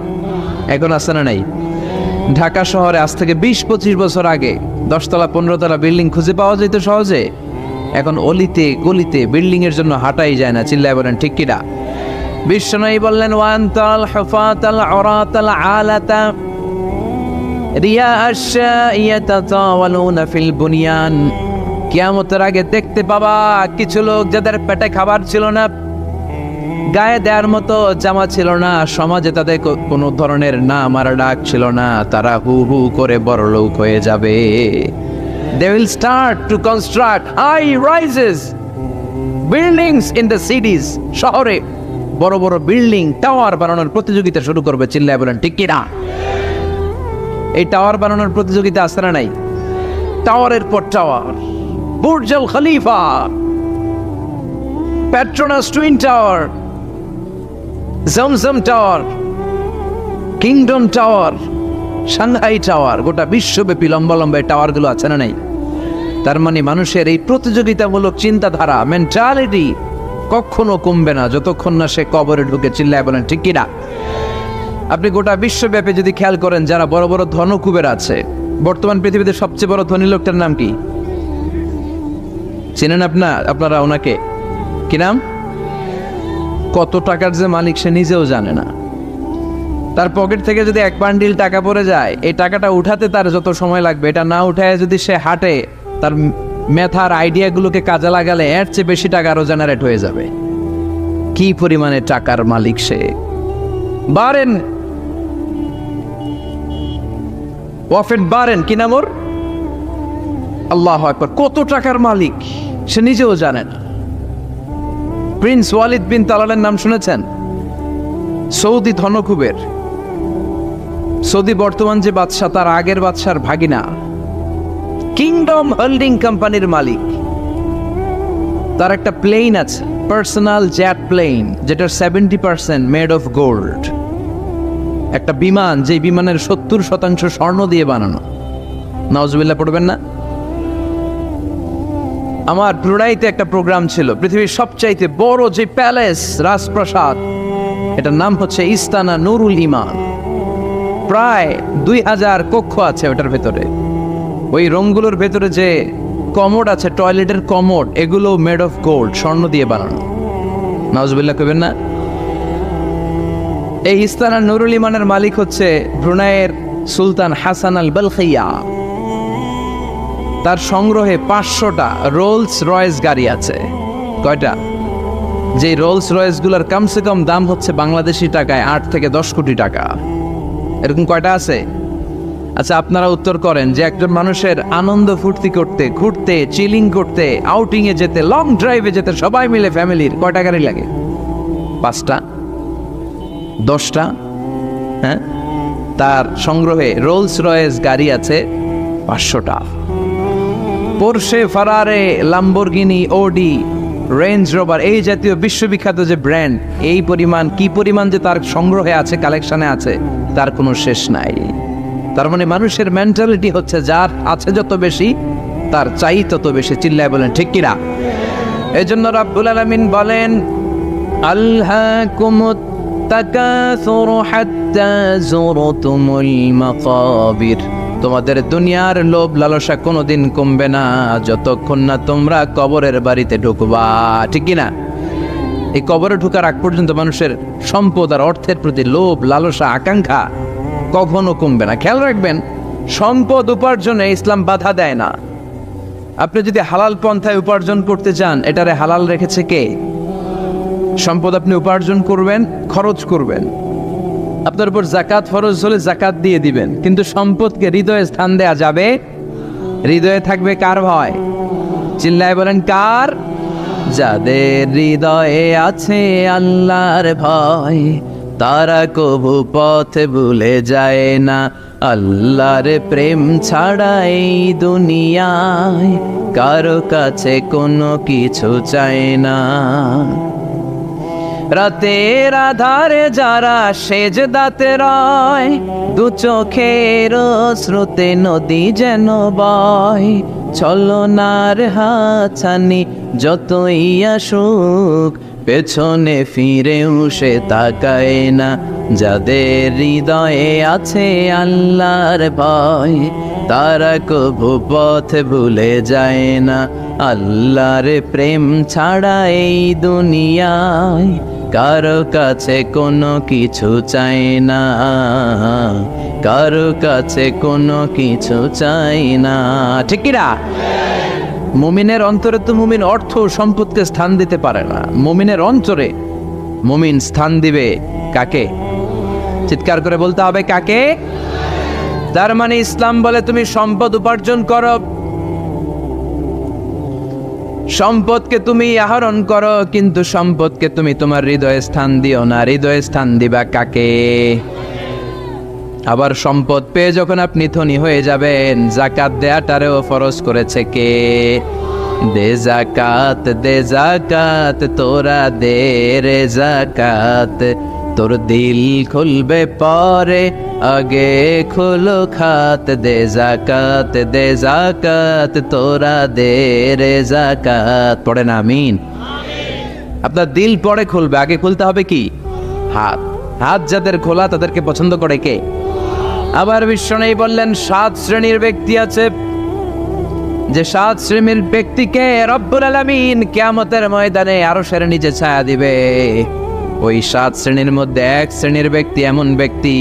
এখন আছে না নাই? ঢাকা শহরে আজ থেকে 20-25 বছর আগে 10 তলা 15 তলা বিল্ডিং খুঁজে পাওয়া যেত সহজে। এখন অলিতে গলিতে বিল্ডিং এর জন্য হাঁটাই যায় না। চিল্লায় বলেন ঠিক কিনা? বিশ্বনবী বললেন ওয়ান্তাল হুফাতাল উরাতাল আলাতা রিয়া আশ-শাইয়াতাতাওয়ালুনা ফিল বুনিয়ান। কিয়ামতের আগে দেখতে পাবা কিছু লোক যাদের পেটে খাবার ছিল না, গায়ে দেওয়ার মতো জামা ছিল না, সমাজে তাদের কোনো ধরনের নাম আর ডাক ছিল না, তারা হু হু করে বড়লোক হয়ে যাবে। They will start to construct high rises buildings in the cities. শহরে বড় বড় বিল্ডিং, টাওয়ার বানানোর প্রতিযোগিতা শুরু করবে। চিল্লায় বলেন ঠিক কিনা? এই টাওয়ার বানানোর প্রতিযোগিতা আছে না নাই? টাওয়ারের পর tower, Burj Al Khalifa, Petronas Twin Tower, Zamzam Tower, Kingdom Tower, Shanghai Tower, গোটা বিশ্বব্যাপী লম্বা লম্বা টাওয়ার গুলো আছে না নাই? তার মানে মানুষের এই প্রতিযোগিতামূলক চিন্তাধারা, মেন্টালিটি কখনো কমবে না যতক্ষণ না সে কবরে ঢুকে। চিল্লায় বলেন ঠিক কিনা? আপনি গোটা বিশ্বব্যাপী যদি খেয়াল করেন, যারা বড় বড় ধনকুবের আছে, বর্তমান পৃথিবীতে সবচেয়ে বড় ধনী লোকটার নাম কি চেনেন আপনারা ওনাকে? কি নাম? কত টাকার যে মালিক সে নিজেও জানে না। তার পকেট থেকে যদি এক বান্ডিল টাকা পড়ে যায়, এই টাকাটা উঠাতে তার যত সময় লাগবে, এটা না উঠায় যদি সে হাঁটে, তার মেথার আইডিয়াগুলোকে কাজে লাগালে এর চেয়ে বেশি টাকা আরো জেনারেট হয়ে যাবে। কি পরিমাণে টাকার মালিক সে! বারেন ওয়াফেট বারেন, কি নাম ওর? আল্লাহু আকবার! কত টাকার মালিক সে নিজেও জানে না। প্রিন্স ওয়ালিদ বিন তালালের নাম শুনেছেন? সৌদি ধনকুবের, সৌদি বর্তমান যে বাদশাহ তার আগের বাদশার ভাগিনা, কিংডম হোল্ডিং কোম্পানির মালিক। তার একটা প্লেন আছে, পার্সোনাল জেট প্লেন, যেটার 70% মেড অফ গোল্ড। একটা বিমান, যে বিমানের 70% স্বর্ণ দিয়ে বানানো। নাউজুবিল্লাহ পড়বেন না? আমার ব্রুনাইতে একটা প্রোগ্রাম ছিল, পৃথিবীর সবচাইতে বড় যে প্যালেস, রাজপ্রাসাদ, এটার নাম হচ্ছে ইস্তানা নুরুল ইমান। প্রায় 2000 কক্ষ আছে ওটার ভেতরে। ওই রুমগুলোর ভেতরে যে কমোড আছে, টয়লেটের কমোড, এগুলো মেড অফ গোল্ড, স্বর্ণ দিয়ে বানানো। নাউজুবিল্লাহ কইবেন না? এই ইস্তানা নুরুল ইমানের মালিক হচ্ছে ব্রুনাইয়ের সুলতান হাসান আল বলখিয়া। তার সংগ্রহে 500টা রোলস রয়েস গাড়ি আছে। কয়টা? যে রোলস রয়েস গুলার কমসে কম দাম হচ্ছে বাংলাদেশি টাকায় 8 থেকে 10 কোটি টাকা। এরকম কয়টা আছে? আচ্ছা, আপনারা উত্তর করেন যে একজন মানুষের আনন্দ ফুর্তি করতে, ঘুরতে, চিলিং করতে, আউটিং এ যেতে, লং ড্রাইভে যেতে সবাই মিলে ফ্যামিলির কয়টা গাড়ি লাগে? 5টা? 10টা? হ্যাঁ, তার সংগ্রহে রোলস রয়েস গাড়ি আছে 500টা। পোরশে, ফারারে, লাম্বরগিনি, ওডি, রেঞ্জ রোভার, এই জাতীয় বিশ্ববিখ্যাত যে ব্র্যান্ড, এই পরিমাণ, কি পরিমাণ যে তার সংগ্রহে আছে, কালেকশনে আছে, তার কোনো শেষ নাই। তার মানে মানুষের মেন্টালিটি হচ্ছে যার আছে যত বেশি, তার চাই তত বেশি। চিল্লায় বলেন ঠিক কিনা? এই জন্য রাব্বুল আলামিন বলেন, আল্হাকুমুত তাকাসুরু হাত্তা যুরতুমুল মাকাবির। তোমাদের দুনিয়ার লোভ লালসা কোনোদিন কমবে না যতক্ষণ না তোমরা কবরের বাড়িতে ঢুকবা। ঠিক কিনা? এই কবরে ঢুকার আগ পর্যন্ত মানুষের সম্পদ আর অর্থের প্রতি লোভ লালসা আকাঙ্ক্ষা কখনো কমবে না। খেয়াল রাখবেন, সম্পদ উপার্জনে ইসলাম বাধা দেয় না। আপনি যদি হালাল পন্থায় উপার্জন করতে চান, এটারে হালাল রেখেছে কে? সম্পদ আপনি উপার্জন করবেন, খরচ করবেন, আপনার উপর জাকাত ফরজ হলে জাকাত দিয়ে দিবেন, কিন্তু সম্পদকে হৃদয়ে স্থান দেয়া যাবে? হৃদয়ে থাকবে কার ভয়? চিল্লায় বলেন কার? যাদের হৃদয়ে আছে আল্লাহর ভয়, তারা কবু পথ ভুলে যায় না। আল্লাহর প্রেম ছাড়া এই দুনিয়ায় কারো কাছে কোনো কিছু চায় না। রাতের আধারে যারা সেজদাতে রয়, দু চোখের স্রোতে নদী যেন বয়। ছলনার হাতছানি যতই আসুক, পেছনে ফিরেও সে তাকায় না। যাদের হৃদয়ে আছে আল্লাহর ভয়, তারা কবু পথ ভুলে যায় না। আল্লাহর প্রেম ছাড়া এই দুনিয়ায় কারো কাছে কোনো কিছু চাই না, কারো কাছে কোনো কিছু চাই না। ঠিক কিনা? মুমিনের অন্তরে তো মুমিন অর্থ সম্পদকে স্থান দিতে পারে না। মুমিনের অন্তরে মুমিন স্থান দিবে কাকে? চিৎকার করে বলতে হবে কাকে? তার মানে ইসলাম বলে তুমি সম্পদ উপার্জন করো, সম্পদকে তুমি আহরণ করো, কিন্তু সম্পদকে তুমি তোমার হৃদয়ে স্থান দিও না। হৃদয়ে স্থান দিবা কাকে? আবার সম্পদ পেয়ে যখন আপনি ধনী হয়ে যাবেন, জাকাত দেয়াটারেও ফরজ করেছে কে? দে জাকাত, দে জাকাত, তোরা দে রে জাকাত। তোর দিল খুলবে পরে, আগে খুলো খাত। দে জাকাত, দে জাকাত, তোরা দে রে জাকাত। পড়ে না আমিন? আপনার দিল পরে খুলবে, আগে খুলতে হবে কি? হাত। হাত যাদের খোলা তাদেরকে পছন্দ করে কে? আবার বিশ্বনবী বললেন 7 শ্রেণীর ব্যক্তি আছে, যে 7 শ্রেণীর ব্যক্তিকে রব্বুল আলামিন কিয়ামতের ময়দানে আরশের নিচে ছায়া দিবে। ওই 7 শ্রেণীর মধ্যে 1 শ্রেণীর ব্যক্তি এমন ব্যক্তি,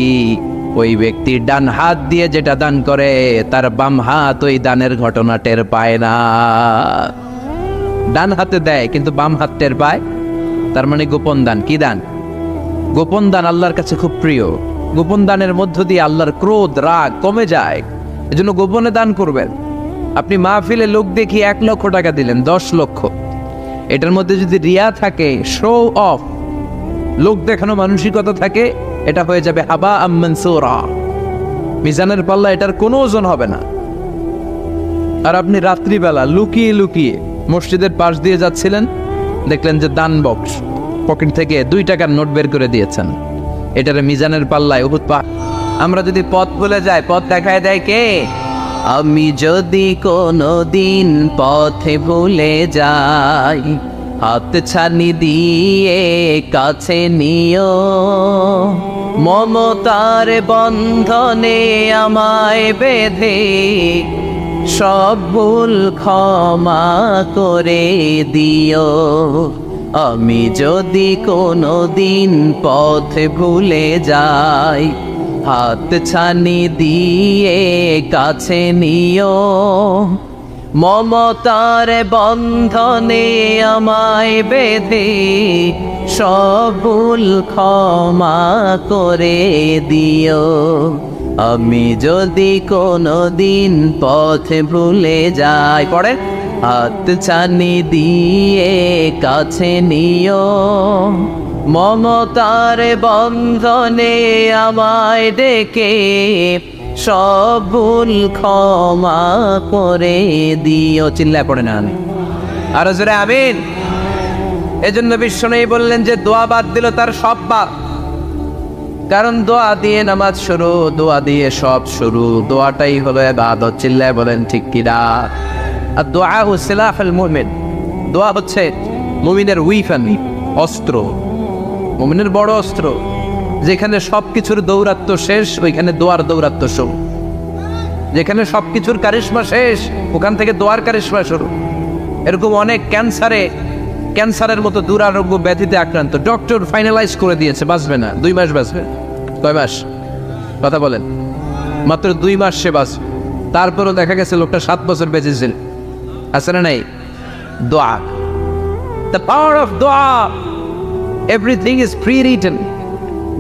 ওই ব্যক্তি ডান হাত দিয়ে যেটা দান করে তার বাম হাত ওই দানের ঘটনা টের পায় না। ডান হাতে দেয় কিন্তু বাম হাত টের পায়, তার মানে গোপন দান। কি দান? গোপন দান আল্লাহর কাছে খুব প্রিয়। গোপন দানের মধ্য দিয়ে আল্লাহর ক্রোধ রাগ কমে যায়। এজন্য গোপনে দান করবেন। আপনি মাহফিলে লোক দেখিয়ে 1 লক্ষ টাকা দিলেন, 10 লক্ষ, এটার মধ্যে যদি রিয়া থাকে, শো অফ, লোক দেখানো মানসিকতা থাকে, এটা হয়ে যাবে হাবা মানসুরা, মিজানের পাল্লা এটার কোনো ওজন হবে না। আর আপনি রাত্রিবেলা লুকিয়ে লুকিয়ে মসজিদের পাশ দিয়ে যাচ্ছিলেন, দেখলেন যে দান বক্স, পকেট থেকে 2 টাকার নোট বের করে দিয়েছেন, এটার মিজানের পাল্লায় উহুদ পাহাড়। আমরা যদি পথ ভুলে যাই, পথ দেখায় দেয় কে? আমি যদি কোনো দিন পথে ভুলে যাই, হাত ছানি দিয়ে কাছে নিও, মমতার বন্ধনে আমায় বেঁধে সব ভুল ক্ষমা করে দিও। আমি যদি কোনো দিন পথে ভুলে যাই, হাত ছানি দিয়ে কাছে নিও, মমতার বন্ধনে আমায় বেঁধে সব ভুল ক্ষমা করে দিও। আমি যদি কোনো দিন পথে ভুলে যাই, পড়ে, হাত ছানি দিয়ে কাছে নিও, মমতার বন্ধনে আমায় ডেকে সব ভুল ক্ষমা করে দিও। চিল্লায় পড়ে না আমি আরো জোরে আমিন। এজন্য বিশ্বনবী বললেন যে দোয়া বাদ দিল তার সব বাদ। কারণ দোয়া দিয়ে নামাজ শুরু, দোয়া দিয়ে সব শুরু, দোয়াটাই হলো ইবাদত। চিল্লায় বলেন ঠিক কিনা? আর দোয়া সিলাহুল মুমিন, দোয়া হচ্ছে মুমিনের উইফান, অস্ত্র, মুমিনের বড় অস্ত্র। যেখানে সবকিছুর দৌরাত্ম্য শেষ, ওইখানে দোয়ার দৌরাত্ম্য শুরু। যেখানে সবকিছুর কারিশমা শেষ, ওখান থেকে দোয়ার কারিশমা শুরু। এরকম অনেক ক্যান্সারের মতো দুরারোগ্য ব্যাধিতে আক্রান্ত, ডক্টর ফাইনালাইজ করে দিয়েছে বাঁচবে না, 2 মাস বাঁচবে। কয় মাস? কথা বলেন। মাত্র 2 মাস সে বাঁচবে। তারপরও দেখা গেছে লোকটা 7 বছর বেঁচেছিল। আছে না নাই? দোয়া, the power of dua. Everything is pre-written,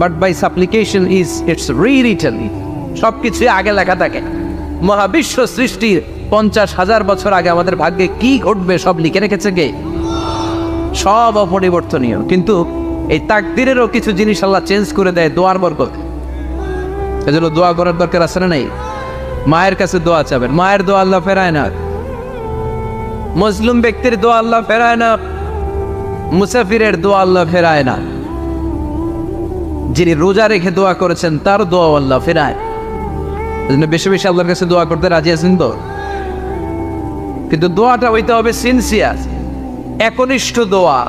but by supplication it's re-written. সবকিছু আগে লেখা থাকে। মহাবিশ্ব সৃষ্টির 50,000 বছর আগে আমাদের ভাগ্যে কি ঘটবে সব লিখে রেখেছে কে? সব অপরিবর্তনীয়। কিন্তু এই তাকদিরেরও কিছু জিনিস আল্লাহ চেঞ্জ করে দেয় দোয়ার বরকত। এজন্য দোয়া করার দরকার আছে না নাই? মায়ের কাছে দোয়া চাবেন, মায়ের দোয়া আল্লাহ ফেরায় না। মুসলিম ব্যক্তির দোয়া আল্লাহ ফেরায় না, মুসাফিরের দোয়া আল্লাহ ফেরায় না। যিনি রোজা রেখে দোয়া করেছেন তার দোয়া আল্লাহ ফেরায়। এজন্য বেশি বেশি আল্লাহর কাছে দোয়া করতে রাজি আছেন তো? কিন্তু দোয়াটা হইতে হবে সিনসিয়ার, একনিষ্ঠ দোয়া।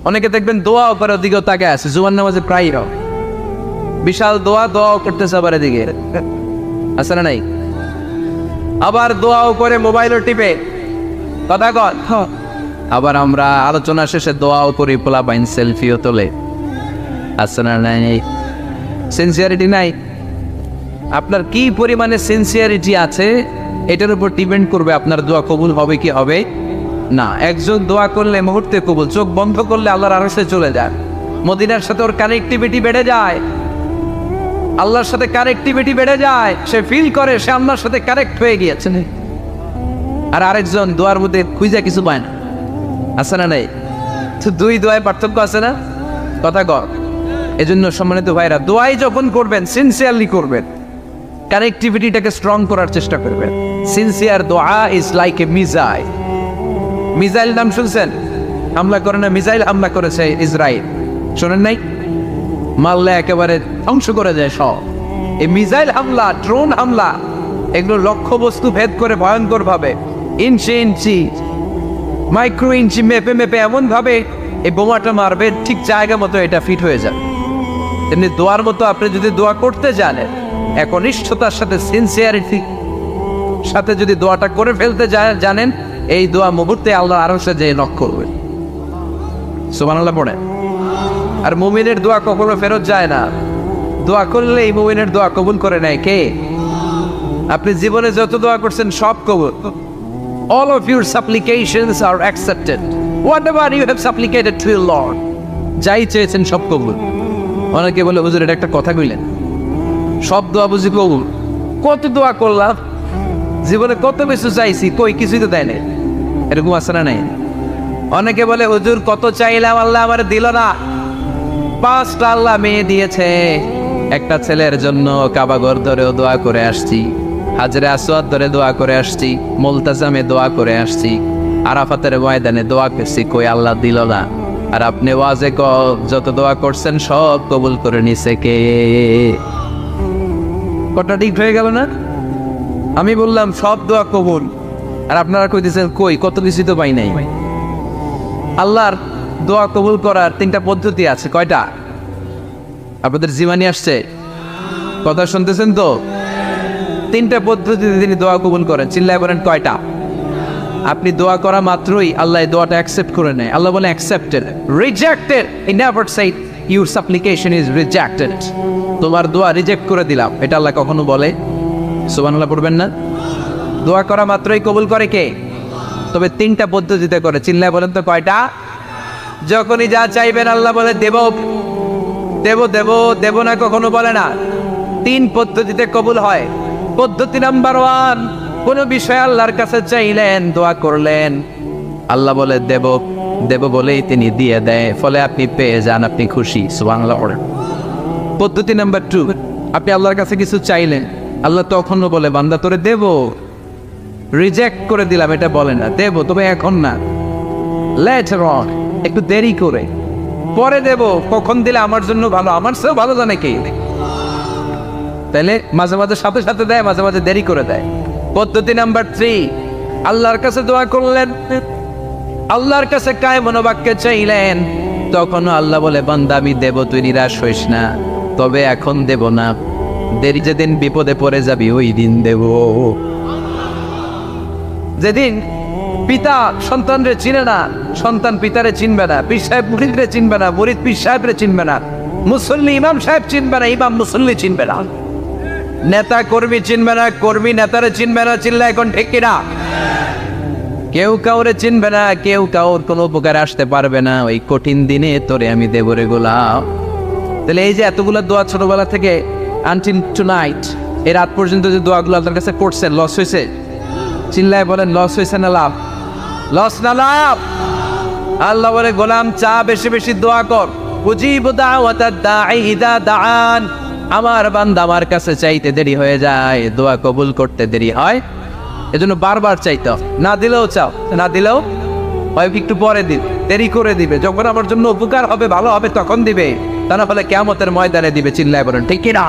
অনেকে দেখবেন দোয়াও করে ওদিকেও তাকে আছে, জুমার নামাজে প্রায় বিশাল দোয়াও করতেছে আবার এদিকে, আছে না নাই? আবার দোয়াও করে মোবাইলও টিপে, কথা কর। আবার আমরা আলোচনা শেষে দোয়াও করি, পোলাপাইন সেলফিও তোলে, আছে না নাই? সিনসিয়ারিটি নাই। আপনার কি পরিমাণে সিনসিয়ারিটি আছে এটার উপর ডিপেন্ড করবে আপনার দোয়া কবুল হবে কি হবে না। একজন দোয়া করলে মুহূর্তে কবুল, চোখ বন্ধ করলে আল্লাহর আরশে চলে যায়। মদিনার সাথে ওর কানেক্টিভিটি বেড়ে যায়, আল্লাহর সাথে কানেক্টিভিটি বেড়ে যায়। সে ফিল করে সে আল্লাহর সাথে কানেক্ট হয়ে গিয়েছে। আর আরেকজন দোয়ার মধ্যে খুঁজে কিছু পায় না, আছে না নাই? তো 2 দোয়ায় পার্থক্য আছে না? কথা কর। এজন্য সম্মানিত ভাইরা, দোয়াই যখন করবেন সিনসিয়ারলি করবেন, কানেক্টিভিটিটাকে স্ট্রং করার চেষ্টা করবেন। সিনসিয়ার দোয়া is like a missile. Missile নাম শুনছেন? হামলা করে না, মিসাইল হামলা করেছে ইসরায়েল, শোনেন নাই? মারলে একেবারে ধ্বংস করে যায় সব। এই মিসাইল হামলা, ড্রোন হামলা, এগুলো লক্ষ্য বস্তু ভেদ করে ভয়ঙ্কর ভাবে, ইঞ্চি ইঞ্চি, মাইক্রো ইঞ্চি মেপে মেপে এমন ভাবে এই বোমাটা মারবে, ঠিক জায়গা মতো এটা ফিট হয়ে যাবে। তেমনি দোয়ার মতো আপনি যদি দোয়া করতে জানেন, একনিষ্ঠতার সাথে সিনসিয়ারিটি সাথে যদি দোয়াটা করে ফেলতে জানেন, এই দোয়া মুহূর্তে আল্লাহ আরশে যেয়ে নক করবে। সুবহানাল্লাহ পড়ে। আর মুমিনের দোয়া কখনো ফেরত যায় না। দোয়া করলে এই মুমিনের দোয়া কবুল করে নেয় কে? আপনি জীবনে যত দোয়া করছেন সব কবুল। All of your supplications are accepted. Whatever you have supplicated to your Lord, যাই চেয়েছেন সব কবুল। অনেকে বলে হুজুর এটা একটা কথা কইলেন, সব দোয়া বুঝি কবুল? কত দোয়া করলাম, জীবনে কত কিছু চাইছি, কই কিছুই তো দেয় নাই। এরকম আছে না নাই? অনেকে বলে হুজুর কত চাইলাম আল্লাহ আমার দিল না। 5টা আল্লাহ মেয়ে দিয়েছে, একটা ছেলের জন্য কাবাগর ধরেও দোয়া করে আসছি, হাজরে আসওয়াদ ধরে দোয়া করে আসছি, মুলতাজামে দোয়া করে আসছি, আরাফাতের ময়দানে দোয়া করছি, কই আল্লাহ দিল না। আর আপনি ওয়াজে যত দোয়া করছেন সব কবুল করে নিছে কে? কটা ঠিক হয়ে গেল না? আমি বললাম সব দোয়া কবুল, আর আপনারা কইতেছেন কই কত কিছু তো পাই নাই। আল্লাহর দোয়া কবুল করার 3টা পদ্ধতি আছে। কয়টা? আপনাদের জীবনী আসছে, কথা শুনতেছেন তো? 3টা পদ্ধতিতে তিনি দোয়া কবুল করেন। চিল্লায় বলেন কয়টা? আপনি দোয়া করা মাত্রই আল্লাহ এই দোয়াটা অ্যাকসেপ্ট করে নেয়। আল্লাহ বলে accepted, rejected he never shed your সাপ্লিকেশন is rejected. তোমার দোয়া রিজেক্ট করে দিলাম, এটা আল্লাহ কখনো বলে? সুবহানাল্লাহ পড়বেন না? দোয়া করা মাত্রই কবুল করে কে? তবে 3টা পদ্ধতিতে করে। চিল্লায় বলেন তো কয়টা? যখনই যা চাইবেন আল্লাহ বলে দেব দেব দেব দেব না, কখনো বলে না। 3 পদ্ধতিতে কবুল হয়। পদ্ধতি নাম্বার 1, কোন বিষয় আল্লাহর কাছে চাইলেন, দোয়া করলেন, আল্লাহ বলে দেব দেব বলেই তিনি দিয়ে দেয়, ফলে আপনি পেয়ে যান, আপনি খুশি। সুবহানাল্লাহ। পদ্ধতি নাম্বার 2, আপনি আল্লাহর কাছে কিছু চাইলেন, আল্লাহ তখনও বলে বান্দা তোরে দেব, রিজেক্ট করে দিলাম এটা বলে না, দেব তবে এখন না, লেটার অন, একটু দেরি করে, পরে দেব, কখন দিলে আমার জন্য ভালো, আমার চেয়েও ভালো জানে কে। তাইলে মাঝে মাঝে সাথে সাথে দেয়, মাঝে মাঝে দেরি করে দেয়। পদ্ধতি নাম্বার 3, আল্লাহর কাছে দোয়া করলেন, আল্লাহর কাছে কায় মনোবাক্যে চাইলেন, তখনও আল্লাহ বলে বান্দা আমি দেব, তুই নিরাশ হইস না, তবে এখন দেব না, দেরি যেদিন বিপদে পড়ে যাবি ওই দিন দেব। যেদিন পিতা সন্তানরে চিনে না, সন্তান পিতারে চিনবে না, পীর সাহেব মুরিদরে চিনবে না, মুরিদ পীর সাহেবরে চিনবে না, মুসল্লি ইমাম সাহেব চিনবে না, ইমাম মুসল্লি চিনবে না, নেতা কর্মী চিনবে না, কর্মী নেতারে চিনবে না। চিল্লা এখন ঠিক কিনা? কেউ কাউরে চিনবে না, কেউ কাউর কোনো উপকার আসতে পারবে না। ওই কঠিন দিনে তোরে আমি দেব রে গোলাম। তাহলে এই যে এতগুলো দোয়া ছোটবেলা থেকে আনটিল টুনাইট, এই রাত পর্যন্ত যে দোয়াগুলো আল্লাহর কাছে করছেন, লস হয়েছে? চিল্লায় বলেন লস হয়েছে না লাভ? লস না লাভ? আল্লাহ বলে গোলাম চা বেশি বেশি দোয়া কর, উজিবু দাওয়াতাদ দাঈ ইযা দাআন। আমার বান্দা আমার কাছে চাইতে দেরি হয়ে যায়, দোয়া কবুল করতে দেরি হয়, এজন্য বারবার চাইতে, না দিলেও চাও, না দিলেও হয় একটু পরে দিবে, দেরি করে দিবে, যখন আমার জন্য উপকার হবে ভালো হবে তখন দিবে, তা না হলে কিয়ামতের ময়দানে দিবে। চিল্লায় বলেন ঠিক কি না?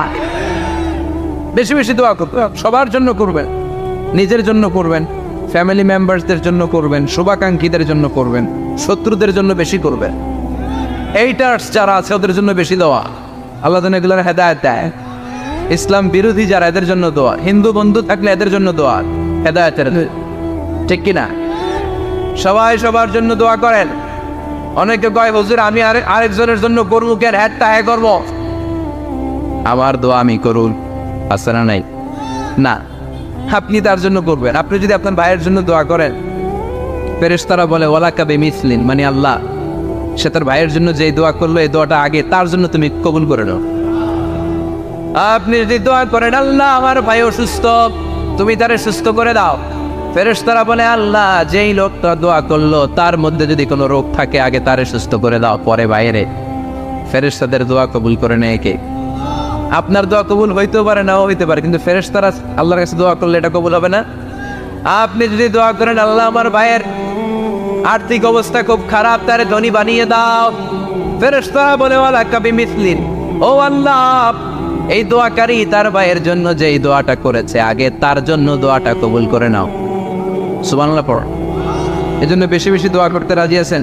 বেশি বেশি দোয়া করবেন, সবার জন্য করবেন, নিজের জন্য করবেন, ফ্যামিলি মেম্বারসদের জন্য করবেন, শুভাকাঙ্ক্ষীদের জন্য করবেন, শত্রুদের জন্য বেশি করবেন, এইটার্স যারা আছে ওদের জন্য বেশি দোয়া। আল্লাহ যেন এগুলোর হেদায়েত দেয়। ইসলাম বিরোধী যারা এদের জন্য দোয়া, হিন্দু বন্ধু থাকলে এদের জন্য দোয়া, হেদায়েতের, ঠিক কিনা? সবাই সবার জন্য দোয়া করেন। অনেকে কয় হুজুর আমি আরেকজনের জন্য করবো কেন, হ্যাঁ হ্যাঁ করবো, আমার দোয়া আমি করুন, আছে না নাই? না, আপনি তার জন্য করবেন। আপনি যদি আপনার ভাইয়ের জন্য দোয়া করেন, ফেরেশতারা বলে ওয়ালাকা বিমিসলিন, মানে আল্লাহ সে তার ভাইয়ের জন্য যে দোয়া করলো এই দোয়াটা আগে তার জন্য তুমি কবুল করে নাও। আপনি যদি দোয়া করেন আল্লাহ আমার ভাই অসুস্থ, তুমি তারে সুস্থ করে দাও, ফেরেশতারা বলে আল্লাহ যেই লোকটা দোয়া করলো তার মধ্যে যদি কোনো রোগ থাকে আগে তারে সুস্থ করে দাও, পরে বাইরে। ফেরেশতাদের দোয়া কবুল করে নেয় কে? আপনার দোয়া কবুল হইতেও পারে, নাও হইতে পারে, কিন্তু ফেরেশতারা আল্লাহর কাছে দোয়া করলে এটা কবুল হবে না। আপনি যদি দোয়া করেন আল্লাহ আমার ভাইয়ের আর্থিক অবস্থা খুব খারাপ, তারে ধনী বানিয়ে দাও, ফেরেশতারা বলে ওয়ালাকা বিমিসলিন, ও আল্লাহ এই দোয়াকারী তার ভাইয়ের জন্য যে এই দোয়াটা করেছে আগে তার জন্য দোয়াটা কবুল করে নাও। সুবহানাল্লাহ পড়। এজন্য বেশি বেশি দোয়া করতে রাজি আছেন?